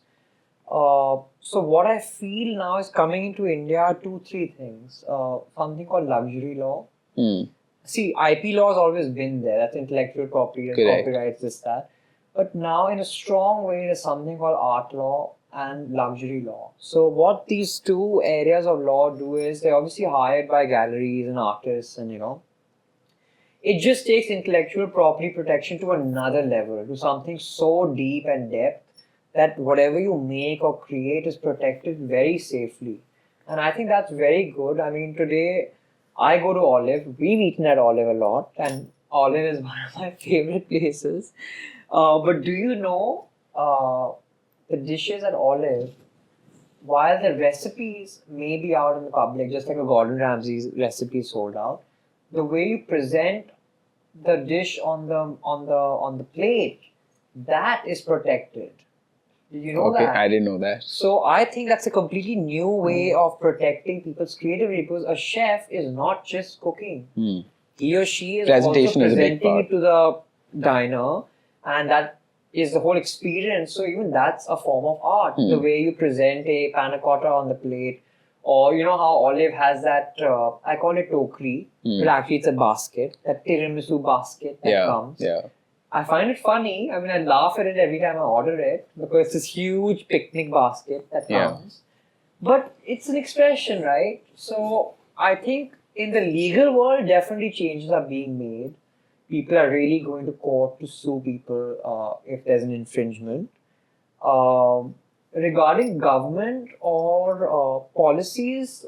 So what I feel now is coming into India are 2-3 things. Something called luxury law. See, IP law has always been there. That's intellectual property and copyrights, this, that. But now in a strong way, there's something called art law and luxury law. So what these two areas of law do is they're obviously hired by galleries and artists, and it just takes intellectual property protection to another level, to something so deep and depth that whatever you make or create is protected very safely. And I think that's very good. I mean, today I go to Olive. We've eaten at Olive a lot, and Olive is one of my favorite places. But do you know the dishes at Olive, while the recipes may be out in the public, just like a Gordon Ramsay's recipe sold out, the way you present the dish on the plate, that is protected. Did you know that? I didn't know that. So I think that's a completely new way of protecting people's creativity, because a chef is not just cooking. He or she is also presenting it to the diner, and that is the whole experience. So even that's a form of art. The way you present a panna cotta on the plate, or you know how Olive has that, I call it tokri, but actually it's a basket, that tiramisu basket that comes. Yeah. I find it funny. I mean, I laugh at it every time I order it, because it's this huge picnic basket that comes. But it's an expression, right? So I think in the legal world, definitely changes are being made. People are really going to court to sue people if there's an infringement. Regarding government or policies,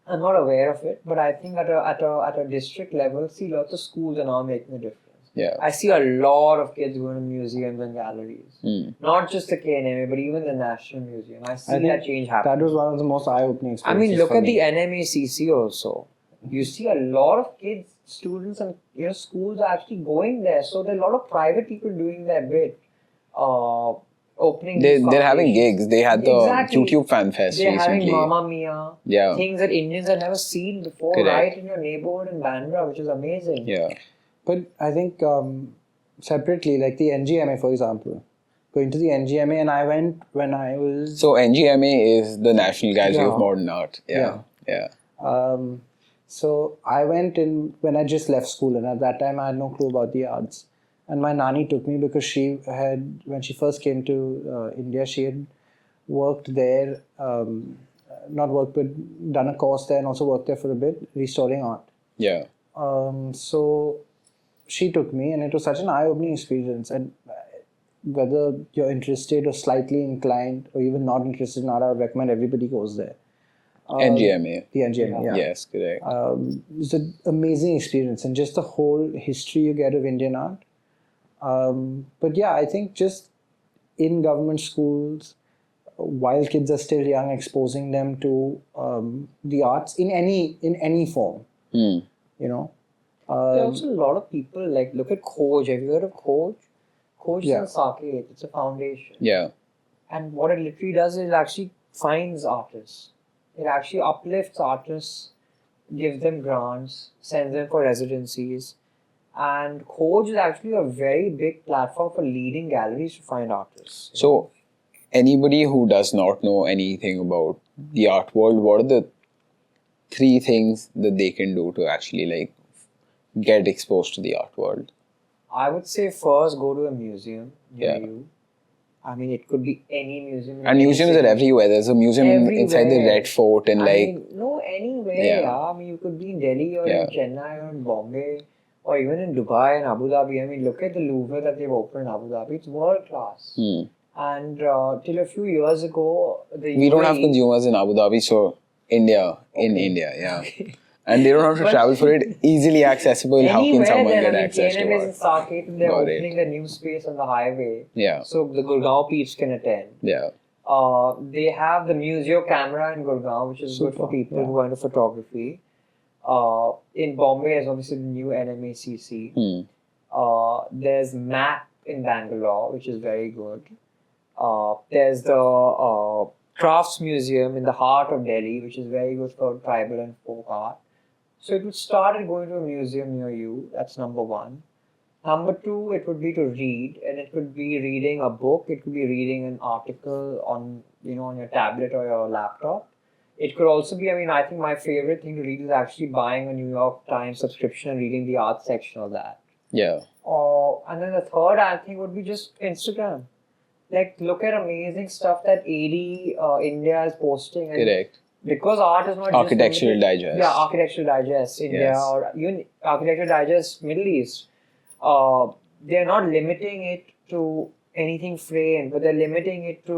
I'm not aware of it, but I think at a district level, see, lots of schools are now making a difference. Yeah. I see a lot of kids going to museums and galleries. Not just the KNMA, but even the National Museum. I see that change happening. That was one of the most eye-opening experiences. I mean, look at the NMACC also. You see a lot of kids, students, and schools are actually going there. So there are a lot of private people doing their bit. Opening. They're having gigs. They had the YouTube Fan Fest recently. They're having Mamma Mia. Yeah. Things that Indians have never seen before, right in your neighborhood in Bandra, which is amazing. Yeah. But I think separately, like the NGMA, for example, going to the NGMA, and I went when I was... So NGMA is the National Gallery of Modern Art. Yeah. So I went in when I just left school, and at that time I had no clue about the arts. And my nanny took me because she had, when she first came to India, she had worked there, not worked, but done a course there and also worked there for a bit, restoring art. Yeah. So she took me, and it was such an eye-opening experience. And whether you're interested or slightly inclined or even not interested in art, I would recommend everybody goes there. NGMA. The NGMA, yeah. Yes, correct. It's an amazing experience, and just the whole history you get of Indian art. But yeah, I think just in government schools, while kids are still young, exposing them to the arts in any form. You know. There are also a lot of people, like, look at Khoj. Have you heard of Khoj? Khoj is in Saket. It's a foundation. Yeah. And what it literally does is it actually finds artists. It actually uplifts artists, gives them grants, sends them for residencies. And Khoj is actually a very big platform for leading galleries to find artists. So, anybody who does not know anything about the art world, what are the 3 things that they can do to actually like get exposed to the art world? I would say first go to a museum near you. I mean, it could be any museum. And museums are everywhere. There's a museum inside the Red Fort and anywhere. I mean, you could be in Delhi or in Chennai or in Bombay or even in Dubai and Abu Dhabi. I mean, look at the Louvre that they've opened in Abu Dhabi. It's world class. And till a few years ago, we don't have consumers in Abu Dhabi, so India, yeah. And they don't have to But- travel for it. Easily accessible. How can Anywhere someone then, get I mean, access to KNM is in it? Saket, they're Got it. opening the new space on the highway. Yeah. So the Gurgaon peeps can attend. Yeah. They have the Museo Camera in Gurgaon, which is good for Super, people yeah. who are into photography. In Bombay is obviously the new NMACC. There's MAP in Bangalore, which is very good. There's the Crafts Museum in the heart of Delhi, which is very good for tribal and folk art. So it would start at going to a museum near you. That's number one. Number two, it would be to read, and it could be reading a book. It could be reading an article on on your tablet or your laptop. It could also be, I think my favorite thing to read is actually buying a New York Times subscription and reading the art section of that. Yeah. And then the third, I think, would be just Instagram. Like, look at amazing stuff that AD India is posting. And Correct. because art is not Architectural just limited- Digest. Yeah, Architectural Digest India Yes. or even Architectural Digest Middle East. They're not limiting it to anything framed, but they're limiting it to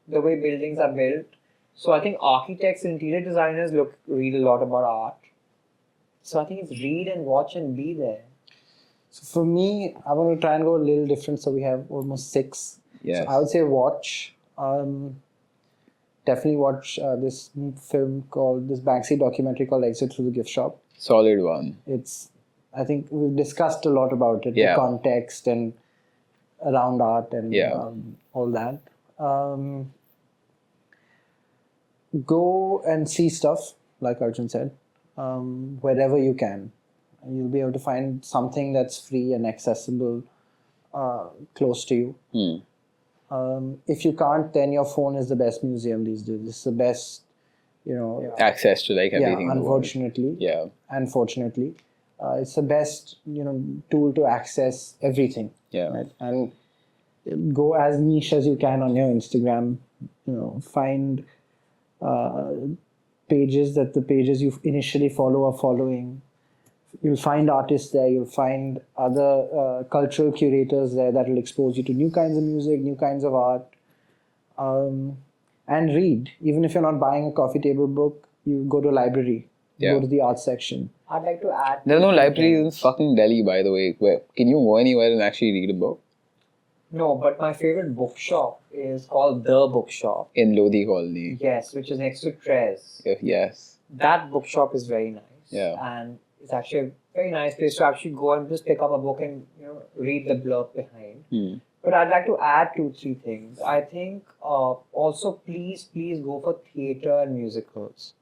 the way buildings are built. So I think architects and interior designers read a lot about art. So I think it's read and watch and be there. So for me, I want to try and go a little different. So we have almost 6. Yes. So I would say watch. Definitely watch this film called, this Banksy documentary called Exit Through the Gift Shop. Solid one. I think we've discussed a lot about it, Yeah. the context and around art and Yeah. all that. Go and see stuff, like Arjun said, wherever you can. And you'll be able to find something that's free and accessible close to you. If you can't, then your phone is the best museum these days. It's the best, Access to like everything. in the world. unfortunately. Yeah. Unfortunately. It's the best, tool to access everything. Yeah. Right? And go as niche as you can on your Instagram. Find pages that the pages you initially follow are following. You'll find artists there. You'll find other cultural curators there that will expose you to new kinds of music, new kinds of art. And read. Even if you're not buying a coffee table book, you go to a library. Yeah. Go to the art section. I'd like to add. There's no libraries in fucking Delhi, by the way. Where can you go anywhere and actually read a book? No, but my favorite bookshop is called The Bookshop. In Lodi Colony. Yes, which is next to Trez. Yes. That bookshop is very nice. Yeah. And it's actually a very nice place to actually go and just pick up a book and read the blurb behind. But I'd like to add 2-3 things. I think also please go for theatre and musicals.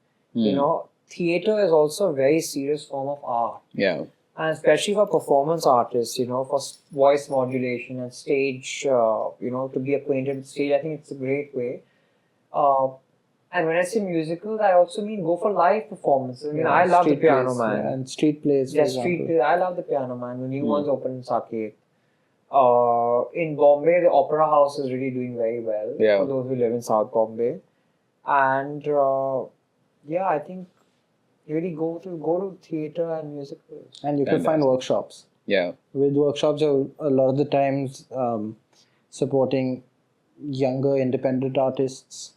Theatre is also a very serious form of art. Yeah. And especially for performance artists, for voice modulation and stage, to be acquainted with stage, I think it's a great way. And when I say musicals, I also mean go for live performances. I love the Street Piano plays, Man. yeah, and street plays. Yeah, for street example. plays. I love the Piano Man. The new one's open in Saket. In Bombay, the Opera House is really doing very well for those who live in South Bombay. And I think really go to theatre and musicals. And you can find workshops. Yeah. With workshops, you're a lot of the times supporting younger independent artists.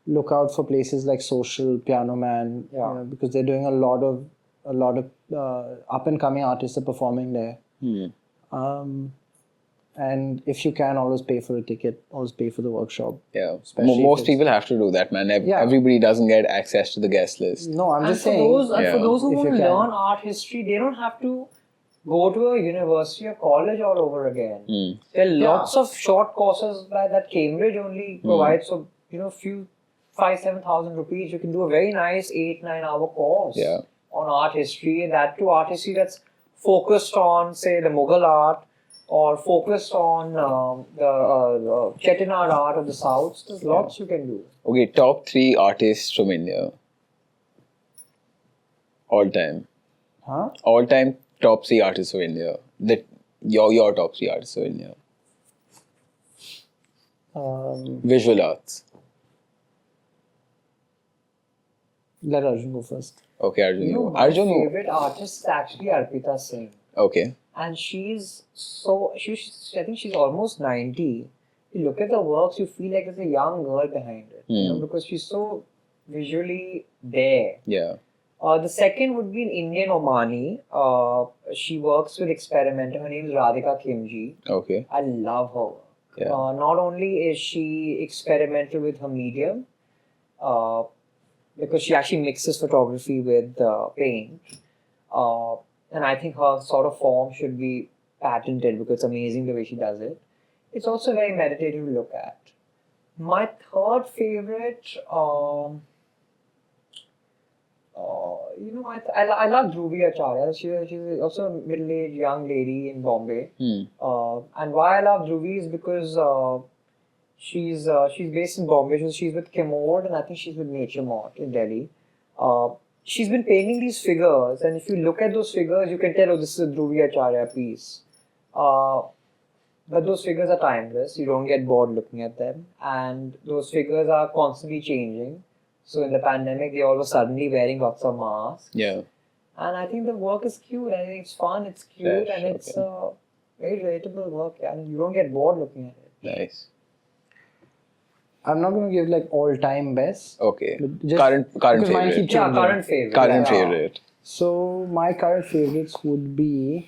Look out for places like Social, Piano Man, because they're doing a lot of up and coming artists are performing there. And if you can, always pay for a ticket, always pay for the workshop. Yeah. Especially if Most it's- people have to do that, man. Everybody doesn't get access to the guest list. No, I'm And just for saying. those, Yeah. for those who If want you to can. learn art history, they don't have to go to a university or college all over again. There are lots of short courses that Cambridge only provides. So, few 5,000-7,000 rupees, you can do a very nice 8-9 hour course on art history. And that too, art history that's focused on, say, the Mughal art or focused on the Chettinad art of the South. There's lots you can do. Okay, top 3 artists from India. All time. Huh? All time top 3 artists of India. Your top 3 artists of India. Visual arts. Let Arjun go first. Okay, Arjun. you. My Arjun. favorite artist is actually Arpita Singh. Okay. And she's I think she's almost 90. You look at the works, you feel like there's a young girl behind it. Because she's so visually there. Yeah. The second would be an Indian Omani. She works with Experimental. Her name is Radhika Kimji. Okay. I love her work. Yeah. Not only is she experimental with her medium, because she actually mixes photography with paint, and I think her sort of form should be patented because it's amazing the way she does it. It's also very meditative to look at. My third favorite, I love Dhruvi Acharya. She's also a middle-aged young lady in Bombay. And why I love Dhruvi is because she's based in Bombay. So she's with Kimode and I think she's with Nature Mart in Delhi. She's been painting these figures, and if you look at those figures, you can tell, oh, this is a Dhruvi Acharya piece. But those figures are timeless. You don't get bored looking at them, and those figures are constantly changing. So in the pandemic, they all were suddenly wearing lots of masks. Yeah. And I think the work is cute. I think it's fun, it's cute, and it's very relatable work. And you don't get bored looking at it. Nice. I'm not going to give like all-time best. Okay. But just- Current because mine favorite. keep Yeah, changing. current favorite. Current Yeah. favorite. So my current favorites would be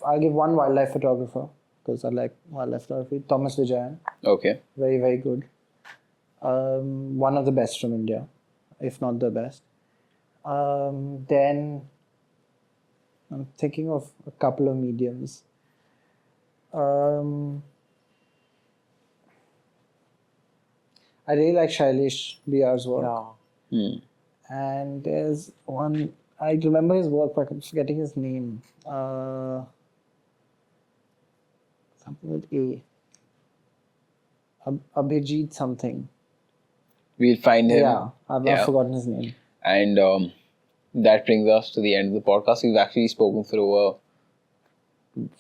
I'll give one wildlife photographer because I like wildlife photography. Thomas Vijayan, Okay. very very good. One of the best from India, if not the best. Then I'm thinking of a couple of mediums. I really like Shailesh BR's work. Yeah. And there's one, I remember his work, but I'm forgetting his name. Something with A. Abhijit something. We'll find him. Yeah, I've not forgotten his name. And that brings us to the end of the podcast. We've actually spoken for over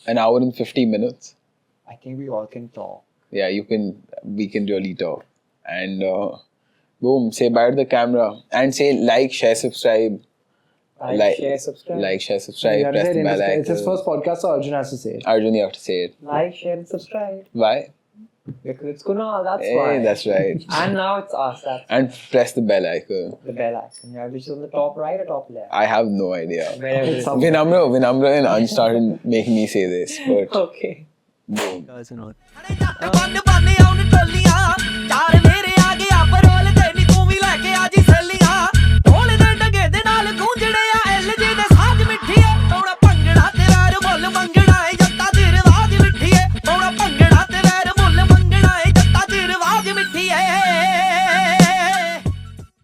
an hour and 50 minutes. I think we all can talk. Yeah, we can really talk. And boom, say bye to the camera. And say like, share, subscribe. Share, subscribe. Like, share, You subscribe, have to press say the it in bell this- It's his icon. first podcast, so Arjun has to say it. Arjun, you have to say it. Like, share, and subscribe. Why? Because it's Kunal, that's Hey, why. that's right. And now it's us, that's And press the bell icon. the bell icon. Yeah, which is on the top right or top left? I have no idea. Wherever it is. Vinamra and Anj started making me say this, but Okay. boom. guys and all. ਜੱਟ ਬੰਨ ਬੰਨ ਆਉਣ ਟੋਲੀਆਂ